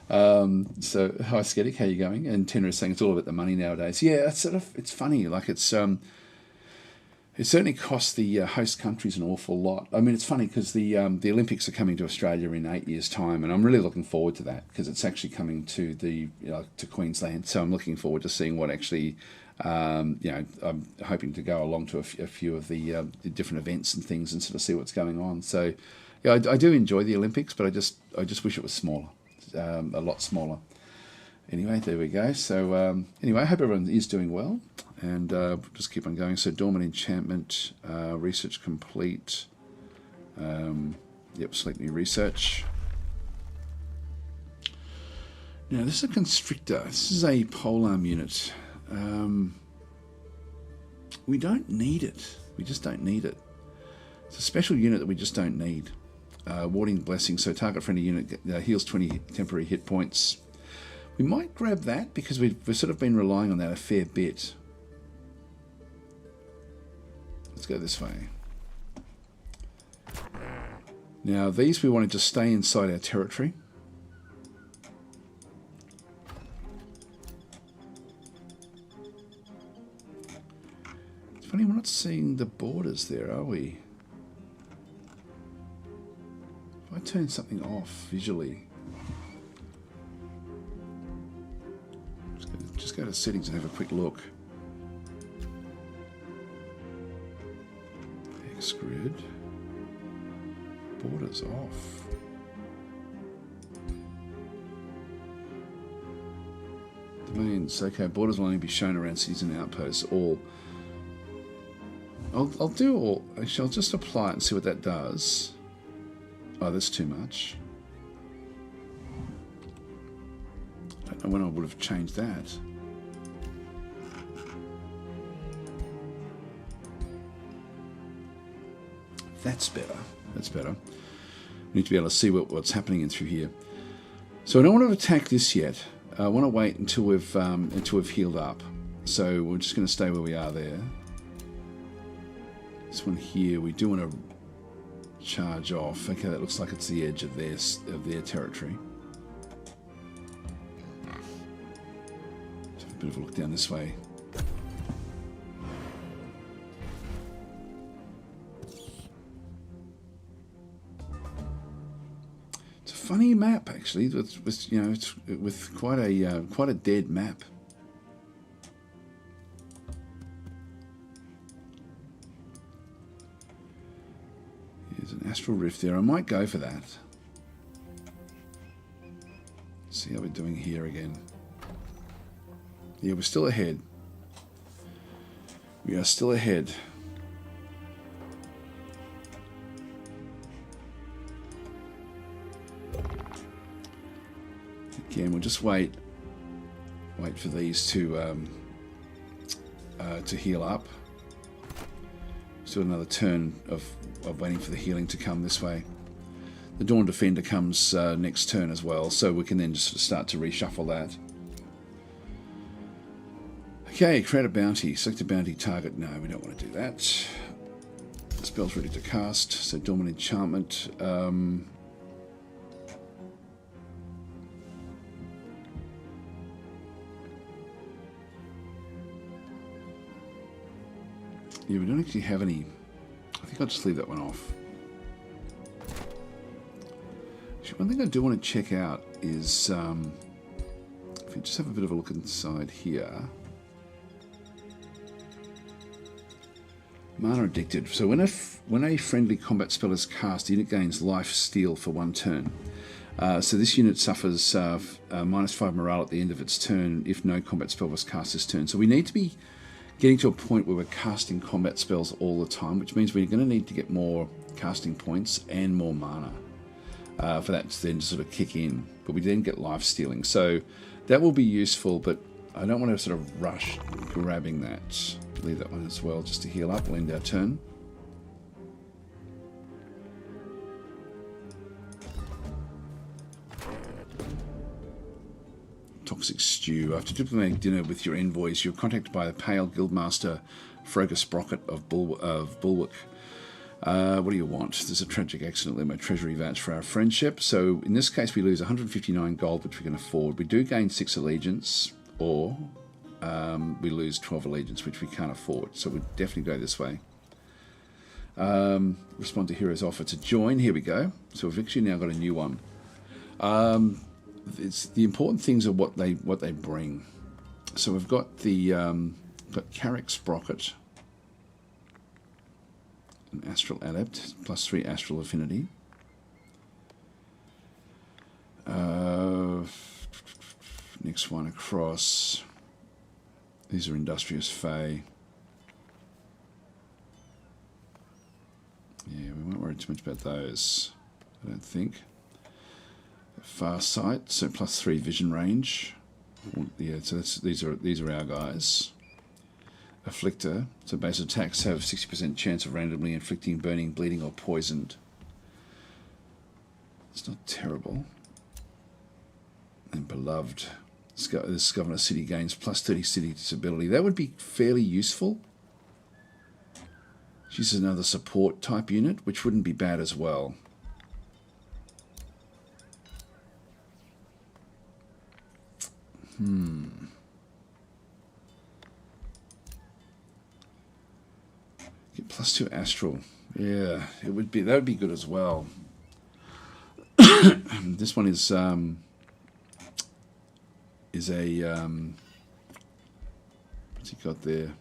So hi Skedic, how you going? And Tenor is saying it's all about the money nowadays. Yeah, it's funny. Like it certainly costs the host countries an awful lot. I mean, it's funny because the Olympics are coming to Australia in 8 years' time, and I'm really looking forward to that because it's actually coming to to Queensland. So I'm looking forward to seeing what actually, I'm hoping to go along to a few of the different events and things and sort of see what's going on. So, yeah, I do enjoy the Olympics, but I just wish it was smaller, a lot smaller. Anyway, there we go. So anyway, I hope everyone is doing well, and just keep on going. So Dormant Enchantment, research complete. Select new research. Now this is a Constrictor. This is a polearm unit. We don't need it. We just don't need it. It's a special unit that we just don't need. Warding Blessing. So target friendly unit heals 20 temporary hit points. We might grab that because we've sort of been relying on that a fair bit. Let's go this way. Now these we wanted to stay inside our territory. It's funny, we're not seeing the borders there, are we? If I turn something off visually, just go to settings and have a quick look. Hex grid. Borders off. Domains. Okay, borders will only be shown around cities and outposts. All. I'll do all. Actually, I'll just apply it and see what that does. Oh, that's too much. I don't know when I would have changed that. That's better. That's better. We need to be able to see what's happening in through here. So I don't want to attack this yet. I want to wait until we've healed up. So we're just going to stay where we are there. This one here, we do want to charge off. Okay, that looks like it's the edge of their territory. Let's have a bit of a look down this way. funny map actually. With you know, it's with quite a dead map. There's an astral rift there. I might go for that. See how we're doing here again. Yeah, we're still ahead. We are still ahead. Again, we'll just wait for these to heal up. Still another turn of waiting for the healing to come this way. The Dawn Defender comes next turn as well, so we can then just start to reshuffle that. Okay, create a bounty. Select a bounty target. No, we don't want to do that. The spell's ready to cast. So Dormant Enchantment. Yeah, we don't actually have any. I think I'll just leave that one off. Actually, one thing I do want to check out is if we just have a bit of a look inside here. Mana Addicted. So when a friendly combat spell is cast, the unit gains life steal for 1 turn. So this unit suffers -5 morale at the end of its turn if no combat spell was cast this turn. So we need to be getting to a point where we're casting combat spells all the time, which means we're going to need to get more casting points and more mana for that to then sort of kick in. But we then get life stealing. So that will be useful, but I don't want to sort of rush grabbing that. Leave that one as well just to heal up. We'll end our turn. Toxic Stew. After diplomatic dinner with your envoys, you're contacted by the Pale Guildmaster Froga Sprocket of Bulwark. What do you want? There's a tragic accident in my treasury vouch for our friendship. So in this case, we lose 159 gold, which we can afford. We do gain 6 allegiance, or we lose 12 allegiance, which we can't afford. So we'll definitely go this way. Respond to hero's offer to join. Here we go. So we've actually now got a new one. It's the important things are what they bring. So we've got the Carrick Sprocket, an Astral Adept, +3 Astral Affinity. Next one across. These are Industrious Fae. Yeah, we won't worry too much about those, I don't think. Far Sight, so +3 vision range. Yeah, so these are our guys. Afflictor, so base attacks have 60% chance of randomly inflicting burning, bleeding, or poisoned. It's not terrible. And Beloved, this Governor City gains +30 city disability. That would be fairly useful. She's another support type unit, which wouldn't be bad as well. Get +2 Astral. Yeah, that would be good as well. This one is a what's he got there?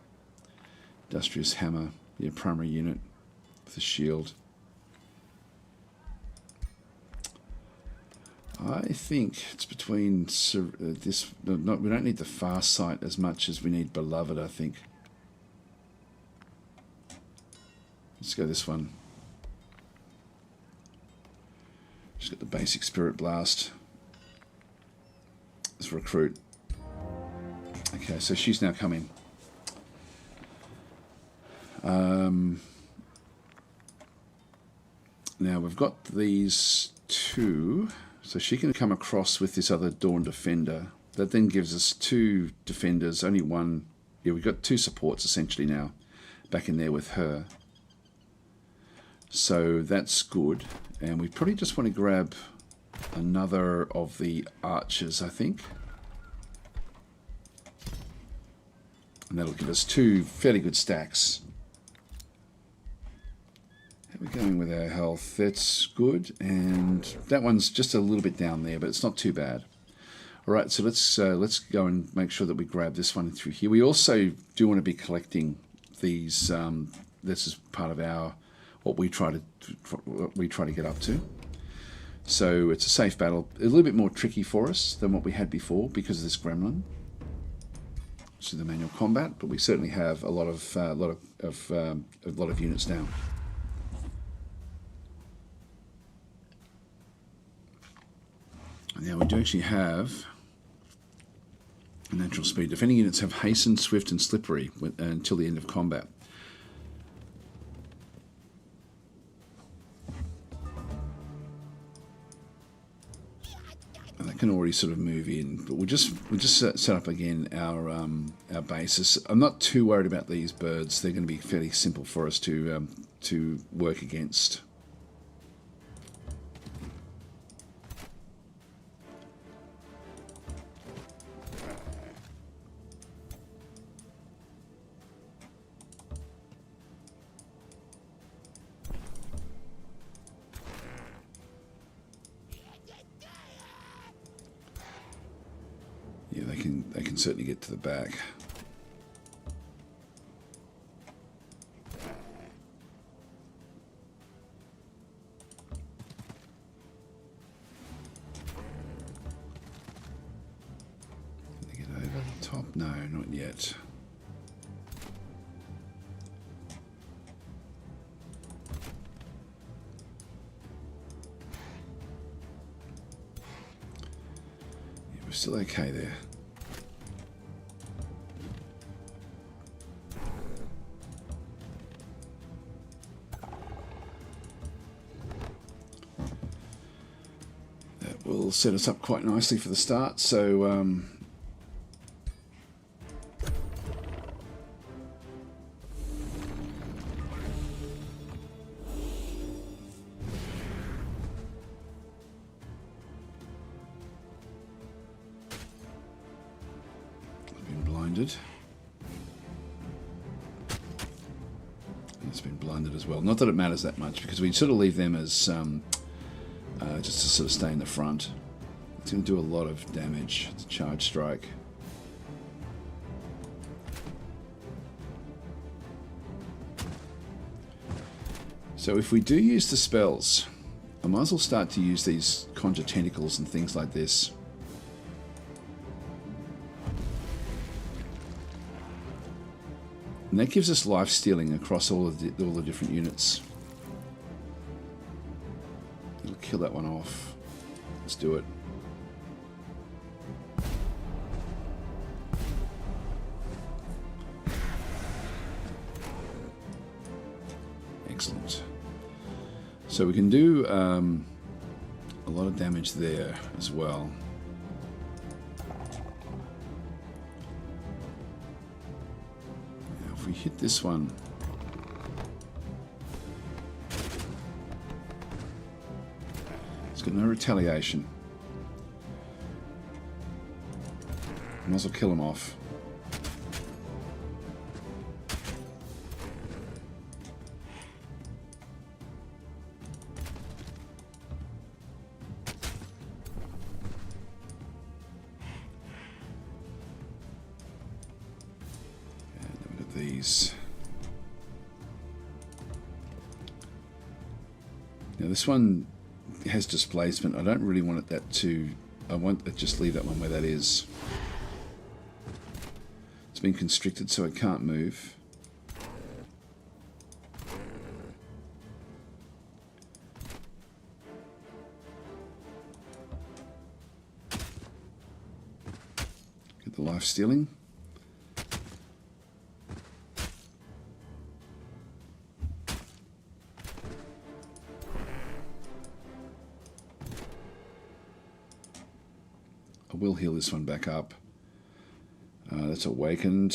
Industrious Hammer, yeah, primary unit with a shield. I think it's between this. We don't need the Far Sight as much as we need Beloved, I think. Let's go this one. Just got the basic Spirit Blast. Let's recruit. Okay, so she's now coming. Now we've got these two. So she can come across with this other Dawn Defender. That then gives us 2 defenders, only one. Yeah, we've got 2 supports essentially now back in there with her. So that's good. And we probably just want to grab another of the archers, I think. And that'll give us 2 fairly good stacks. How We're going with our health. That's good. And that one's just a little bit down there, but it's not too bad. All right, so let's go and make sure that we grab this one through here. We also do want to be collecting these. This is part of our what we try to get up to. So it's a safe battle, a little bit more tricky for us than what we had before because of this gremlin. So the manual combat, but we certainly have a lot of units now. Now we do actually have a natural speed. Defending units have hasten, swift, and slippery until the end of combat. And that can already sort of move in, but we'll just set up again our bases. I'm not too worried about these birds. They're going to be fairly simple for us to work against. Yeah, they can certainly get to the back. Can they get over the top? No, not yet. Yeah, we're still okay there. Will set us up quite nicely for the start. So I've been blinded. And it's been blinded as well. Not that it matters that much because we sort of leave them as just to sort of stay in the front. It's going to do a lot of damage. It's a charge strike. So if we do use the spells, I might as well start to use these conjure tentacles and things like this. And that gives us life stealing across all the different units. It'll kill that one off. Let's do it. Excellent. So we can do a lot of damage there as well. Now if we hit this one, it's got no retaliation. Might as well kill him off. These. Now this one has displacement. I don't really want it that to. I want to just leave that one where that is. It's been constricted, so it can't move. Get the life stealing. I will heal this one back up. That's awakened.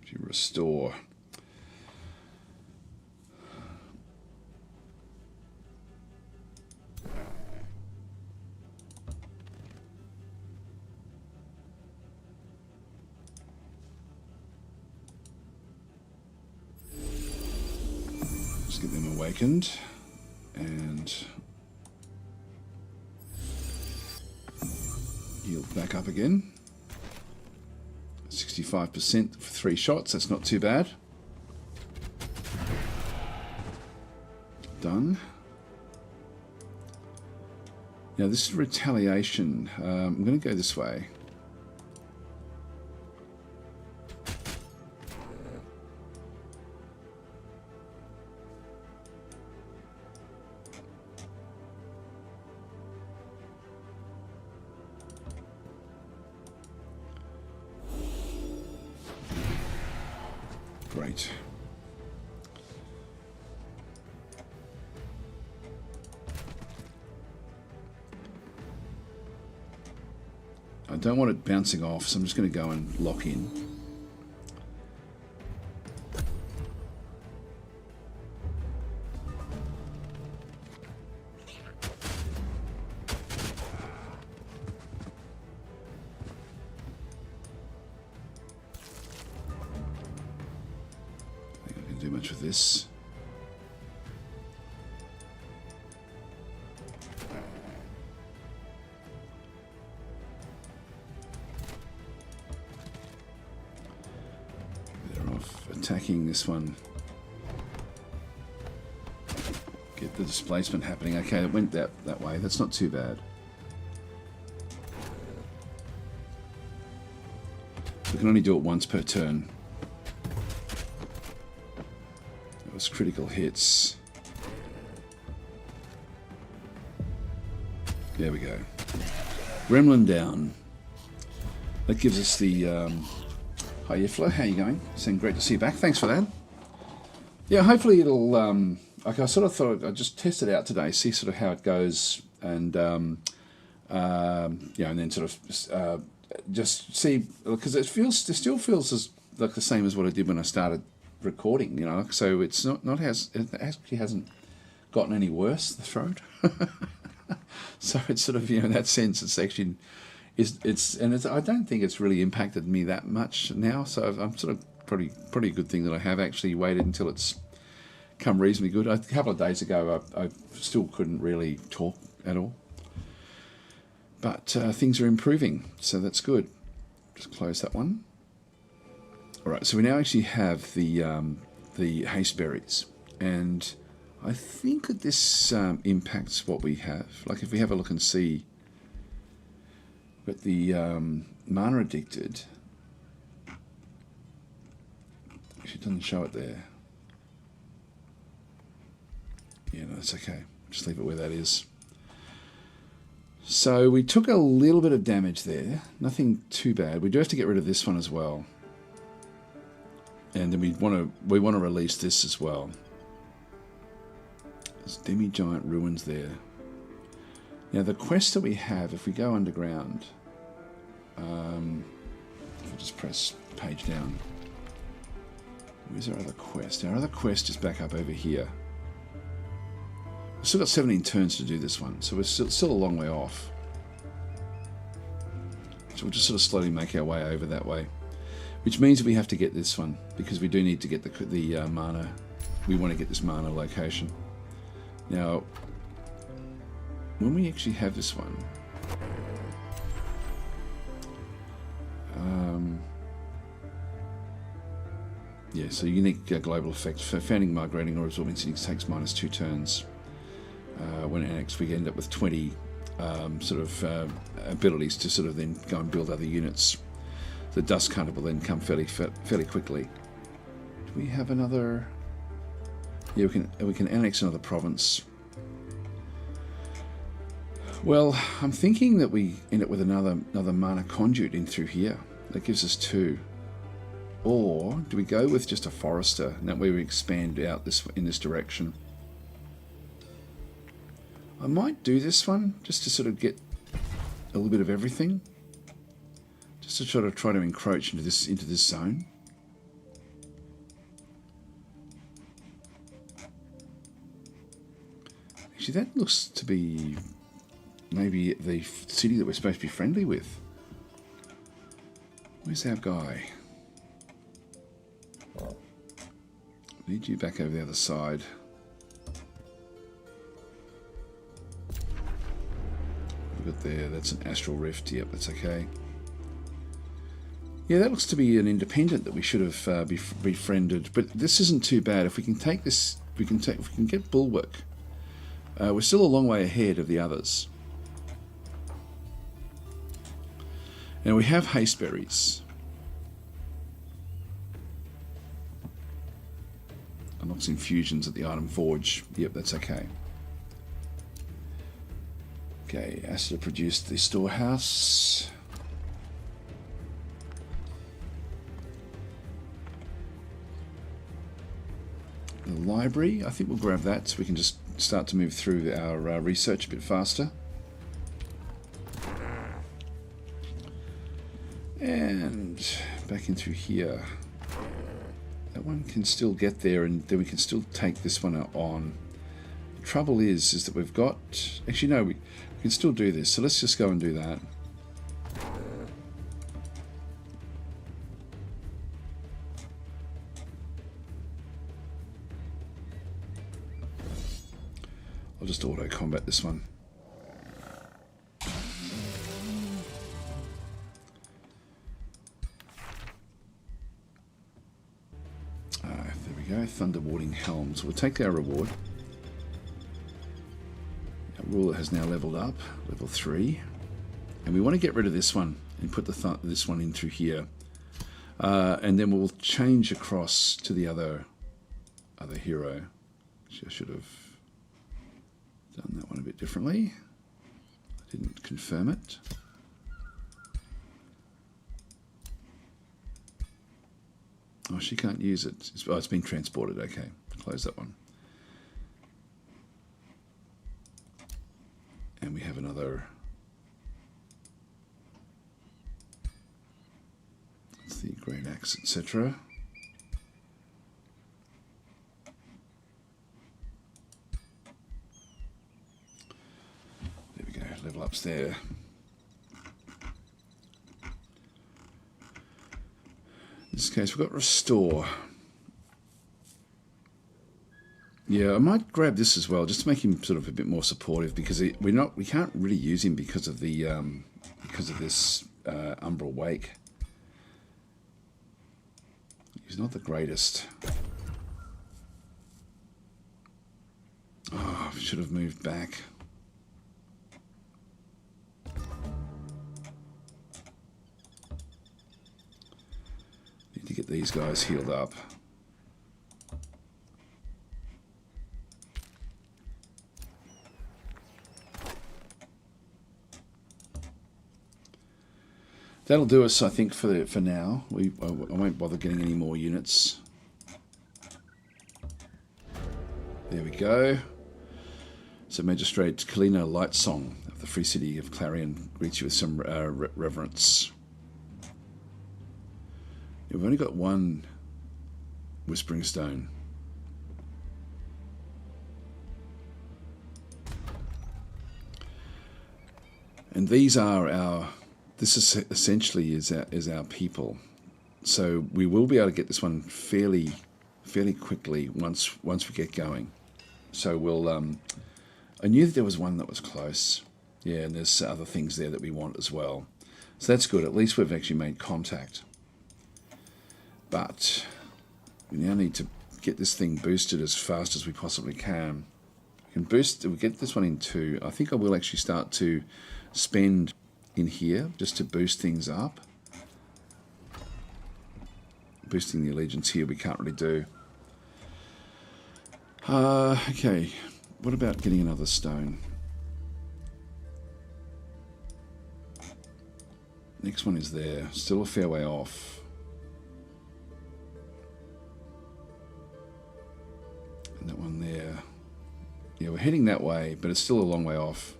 To restore. awakened, and healed back up again. 65% for 3 shots, that's not too bad. Done. Now this is retaliation. I'm going to go this way. Great. I don't want it bouncing off, so I'm just going to go and lock in. I think I can do much with this. Attacking this one. Get the displacement happening. Okay, it went that way. That's not too bad. We can only do it once per turn. That was critical hits. There we go. Gremlin down. That gives us the... Hi, Flo. How you going? Saying great to see you back. Thanks for that. Yeah, hopefully it'll... like I sort of thought I'd just test it out today, see sort of how it goes, and you know, and then sort of just see, because it still feels as like the same as what I did when I started recording. You know, so it's not it actually hasn't gotten any worse, the throat. So it's sort of, you know, in that sense, it's actually. I don't think it's really impacted me that much now, so I'm sort of pretty good thing that I have actually waited until it's come reasonably good. A couple of days ago I still couldn't really talk at all, but things are improving, so that's good. Just close that one. Alright, so we now actually have the haste berries, and I think that this impacts what we have. Like if we have a look and see. But the mana addicted, actually doesn't show it there. Yeah, no, that's okay. Just leave it where that is. So we took a little bit of damage there. Nothing too bad. We do have to get rid of this one as well. And then we want to release this as well. There's demi-giant ruins there. Now the quest that we have, if we go underground, if I just press page down, where's our other quest? Our other quest is back up over here. We've still got 17 turns to do this one, so we're still a long way off. So we'll just sort of slowly make our way over that way, which means we have to get this one, because we do need to get the mana. We want to get this mana location. Now, when we actually have this one, yeah, so unique global effect for founding, migrating, or absorbing cities takes -2 turns. When annexed, we end up with 20 sort of abilities to sort of then go and build other units. The dust cutter will then come fairly quickly. Do we have another? Yeah, we can annex another province. Well, I'm thinking that we end up with another mana conduit in through here. That gives us 2. Or do we go with just a forester, and that way we expand out in this direction? I might do this one just to sort of get a little bit of everything, just to sort of try to encroach into this zone. Actually, that looks to be maybe the city that we're supposed to be friendly with. Where's our guy? Need you back over the other side. we got there? That's an astral rift. Yep, that's okay. Yeah, that looks to be an independent that we should have befriended. But this isn't too bad. If we can take this, if we can get Bulwark. We're still a long way ahead of the others. Now we have haste berries. Unlocks infusions at the item forge. Yep, that's okay. Okay, acid produced the storehouse. The library, I think we'll grab that so we can just start to move through our research a bit faster. And back in through here. That one can still get there, and then we can still take this one on. The trouble is that we've got... Actually, no, we can still do this. So let's just go and do that. I'll just auto-combat this one. Thunder Warding Helms. We'll take our reward. Our ruler has now leveled up, level 3. And we want to get rid of this one and put this one in through here. And then we'll change across to the other hero. Actually, I should have done that one a bit differently. I didn't confirm it. Oh, she can't use it. It's been transported. Okay, close that one. And we have another. That's the great axe, etc. There we go. Level ups there. In this case, we've got restore. Yeah, I might grab this as well, just to make him sort of a bit more supportive, because we can't really use him because of the this Umbral Wake. He's not the greatest. Oh, I should have moved back. To get these guys healed up. That'll do us, I think, for now. I won't bother getting any more units. There we go. So Magistrate Kalina Lightsong of the Free City of Clarion greets you with some reverence. We've only got one Whispering Stone. And these are our... This is essentially is our people. So we will be able to get this one fairly quickly once we get going. So we'll... I knew that there was one that was close. Yeah, and there's other things there that we want as well. So that's good. At least we've actually made contact. But we now need to get this thing boosted as fast as we possibly can. We get this one in 2. I think I will actually start to spend in here just to boost things up. Boosting the allegiance here we can't really do. Okay, what about getting another stone? Next one is there, still a fair way off. That one there. Yeah, we're heading that way, but it's still a long way off.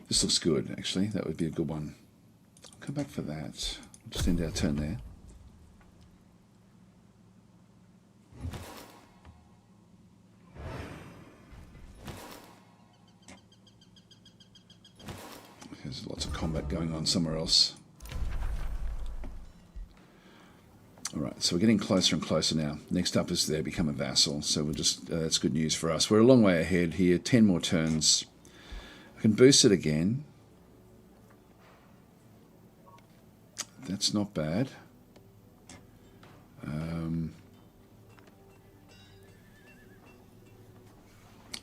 This looks good, actually. That would be a good one. I'll come back for that. We'll just end our turn there. There's lots of combat going on somewhere else. All right, so we're getting closer and closer now. Next up is they become a vassal, so we'll just that's good news for us. We're a long way ahead here. 10 more turns. I can boost it again. That's not bad.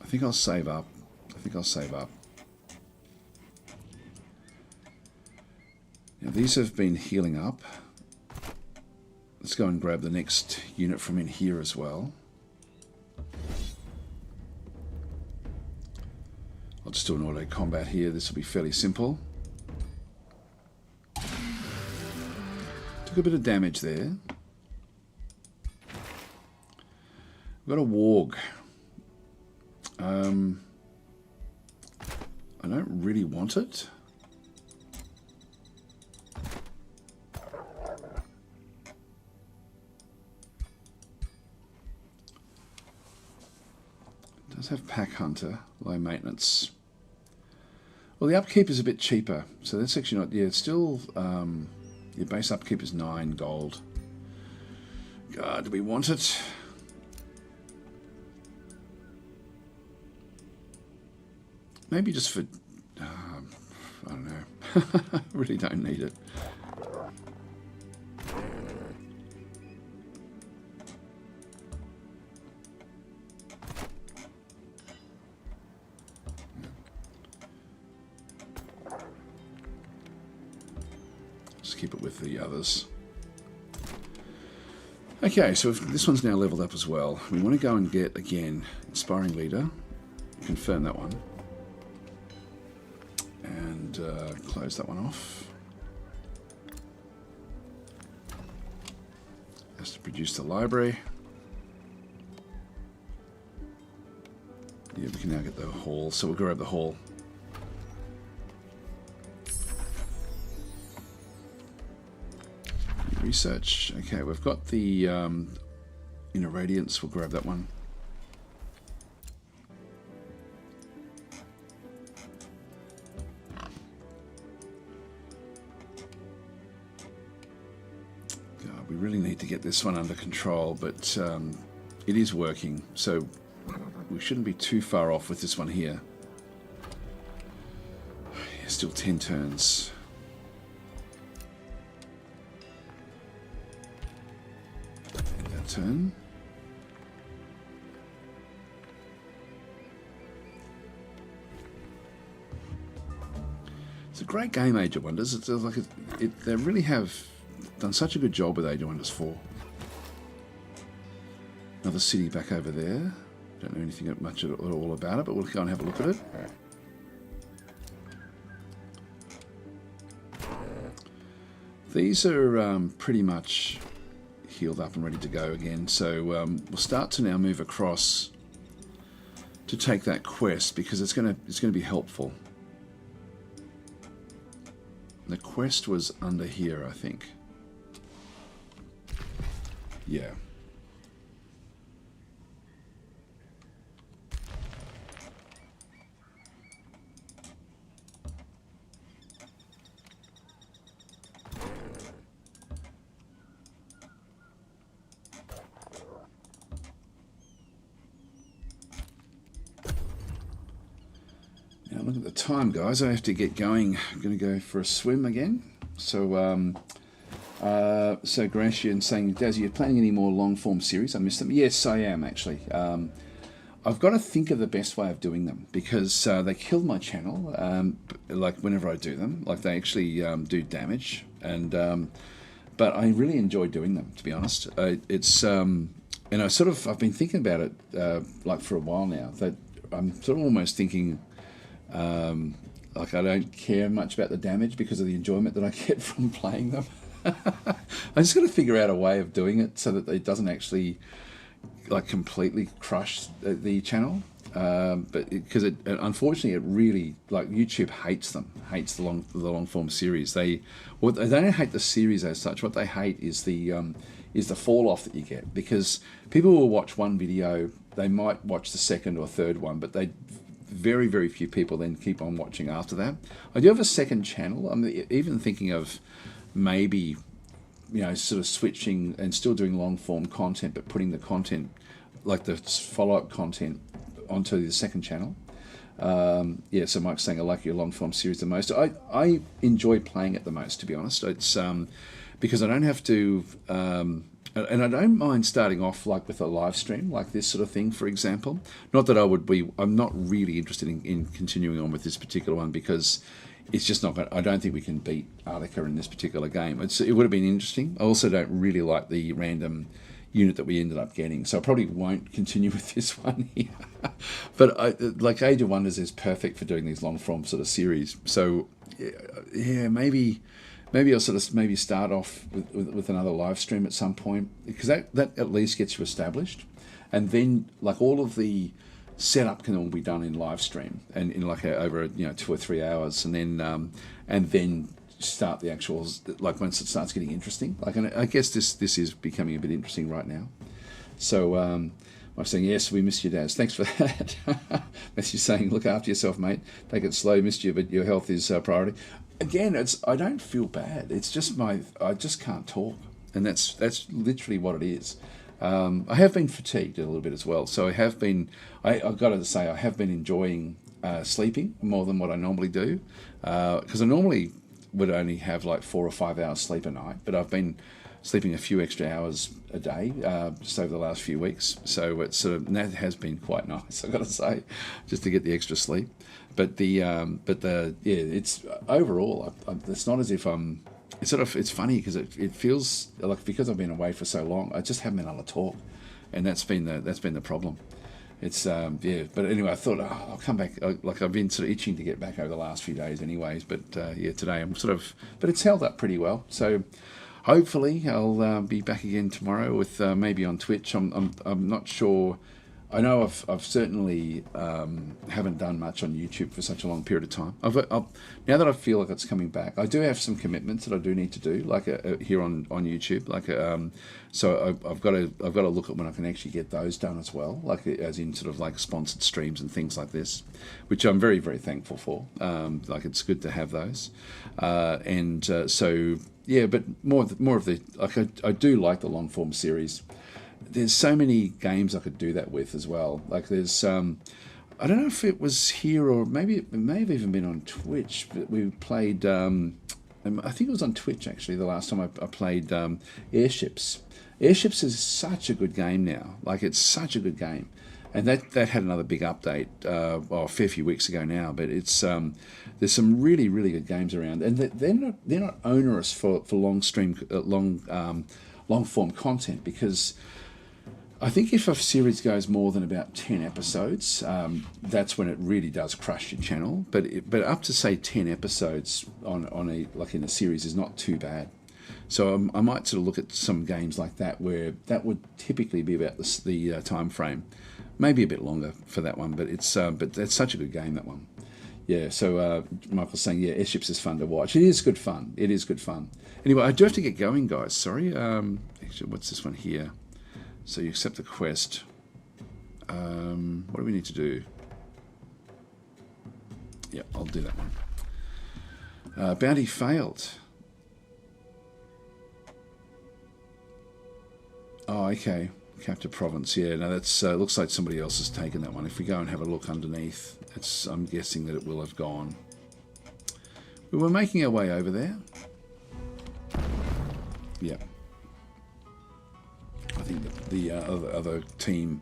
I think I'll save up. Now these have been healing up. Let's go and grab the next unit from in here as well. I'll just do an auto combat here. This will be fairly simple. Took a bit of damage there. We've got a warg. I don't really want it. It does have pack hunter, low maintenance. Well, the upkeep is a bit cheaper, so that's actually not. Yeah, it's still. Your base upkeep is 9 gold. God, do we want it? Maybe just for, I don't know. I really don't need it. Just keep it with the others. Okay, so if this one's now leveled up as well. We want to go and get, again, Inspiring Leader. Confirm that one. And close that one off. Has to produce the library. Yeah, we can now get the hall, so we'll grab the hall. Research. Okay, we've got the Inner Radiance. We'll grab that one. We really need to get this one under control, but it is working, so we shouldn't be too far off with this one here. Yeah, still 10 turns. End that turn. It's a great game, Age of Wonders. It's like they really have done such a good job with Age of Wonders 4. Another city back over there. Don't know anything much at all about it, but we'll go and have a look at it. These are pretty much healed up and ready to go again, so we'll start to now move across to take that quest because it's going to be helpful. The quest was under here, I think. Yeah. Now look at the time, guys. I have to get going. I'm going to go for a swim again. So so Gratian saying, Daz, are you planning any more long-form series? I missed them. Yes, I am, actually. I've got to think of the best way of doing them because they kill my channel, like whenever I do them. Like they actually do damage, and but I really enjoy doing them, to be honest. It's and I've been thinking about it like for a while now. That I'm sort of almost thinking like I don't care much about the damage because of the enjoyment that I get from playing them. I just got to figure out a way of doing it so that it doesn't actually like completely crush the channel. But because unfortunately, it really like YouTube hates the long form series. They don't hate the series as such. What they hate is the fall off that you get because people will watch one video, they might watch the second or third one, but very, very few people then keep on watching after that. I do have a second channel. I'm even thinking of maybe sort of switching and still doing long form content, but putting the content, like the follow-up content, onto the second channel. So Mike's saying I like your long form series the most. I enjoy playing it the most, to be honest. It's because I don't have to, and I don't mind starting off like with a live stream like this sort of thing, for example. Not that I'm not really interested in continuing on with this particular one, because it's just not. I don't think we can beat Arctica in this particular game. It would have been interesting. I also don't really like the random unit that we ended up getting, so I probably won't continue with this one here. But like Age of Wonders is perfect for doing these long form sort of series. So yeah, maybe I'll sort of start off with another live stream at some point, because that at least gets you established, and then like all of the setup can all be done in live stream and in like over 2 or 3 hours, and then start the actuals like once it starts getting interesting. Like, and I guess this is becoming a bit interesting right now. So I'm saying, yes, we miss you, Daz. Thanks for that. Matthew's saying, look after yourself, mate. Take it slow. Missed you, but your health is priority. Again, I don't feel bad. It's just I just can't talk, and that's literally what it is. I have been fatigued a little bit as well. So I've got to say, I have been enjoying sleeping more than what I normally do, because I normally would only have like 4 or 5 hours sleep a night, but I've been sleeping a few extra hours a day just over the last few weeks. So that has been quite nice, I've got to say, just to get the extra sleep. But it's overall, it's not as if it's funny, because it feels like, because I've been away for so long, I just haven't been able to talk, and that's been the problem. It's but anyway, I thought I'll come back. I've been sort of itching to get back over the last few days, anyways. But today I'm but it's held up pretty well. So hopefully I'll be back again tomorrow with maybe on Twitch. I'm not sure. I know I've certainly haven't done much on YouTube for such a long period of time. Now that I feel like it's coming back, I do have some commitments that I do need to do, like here on YouTube. So I've got to look at when I can actually get those done as well, like as in sort of like sponsored streams and things like this, which I'm very, very thankful for. Like, it's good to have those, so yeah. But more of the I do like the long form series. There's so many games I could do that with as well. Like there's, I don't know if it was here or maybe it may have even been on Twitch, but we played, I think it was on Twitch actually, the last time I played Airships. Airships is such a good game now. Like, it's such a good game. And that had another big update a fair few weeks ago now, but it's there's some really, really good games around, and they're not onerous for long form content, because I think if a series goes more than about 10 episodes, that's when it really does crush your channel. But up to say 10 episodes on in a series is not too bad. So I might sort of look at some games like that, where that would typically be about the time frame, maybe a bit longer for that one. But that's such a good game, that one. Yeah. So Michael's saying, yeah, Airships is fun to watch. It is good fun. It is good fun. Anyway, I do have to get going, guys. Sorry. Actually, what's this one here? So you accept the quest. What do we need to do? Yeah, I'll do that one. Bounty failed. Oh, okay. Capture province. Yeah, no, that's looks like somebody else has taken that one. If we go and have a look underneath, I'm guessing that it will have gone. We were making our way over there. Yeah. I think the other team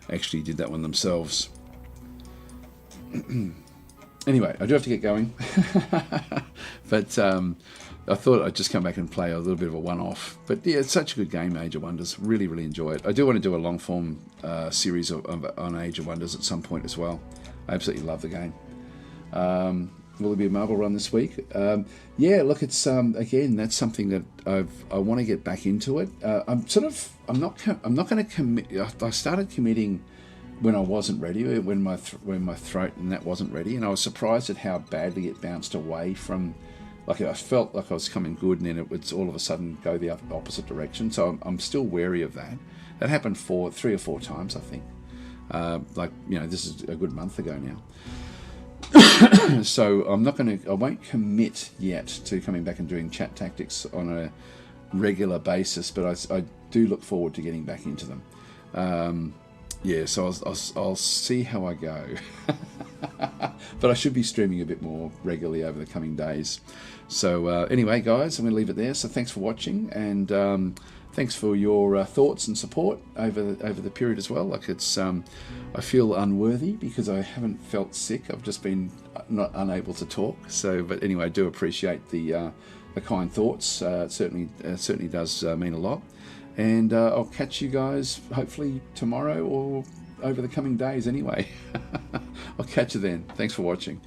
actually did that one themselves. Anyway, I do have to get going. But I thought I'd just come back and play a little bit of a one-off. But yeah, it's such a good game, Age of Wonders. Really, really enjoy it. I do want to do a long-form series on Age of Wonders at some point as well. I absolutely love the game. Will there be a marble run this week? Yeah, look, it's again, that's something that I want to get back into it. I'm not going to commit. I started committing when I wasn't ready, when my throat and that wasn't ready, and I was surprised at how badly it bounced away from. Like, I felt like I was coming good, and then it would all of a sudden go the opposite direction. So I'm still wary of that. That happened 3 or 4 times, I think. This is a good month ago now. So I won't commit yet to coming back and doing chat tactics on regular basis, but I do look forward to getting back into them. Yeah, so I'll see how I go. But I should be streaming a bit more regularly over the coming days. So anyway, guys, I'm going to leave it there. So thanks for watching, and thanks for your thoughts and support over the period as well. Like it's, I feel unworthy because I haven't felt sick. I've just been not unable to talk. So, but anyway, I do appreciate the kind thoughts. It certainly does mean a lot. And I'll catch you guys hopefully tomorrow or over the coming days anyway. I'll catch you then. Thanks for watching.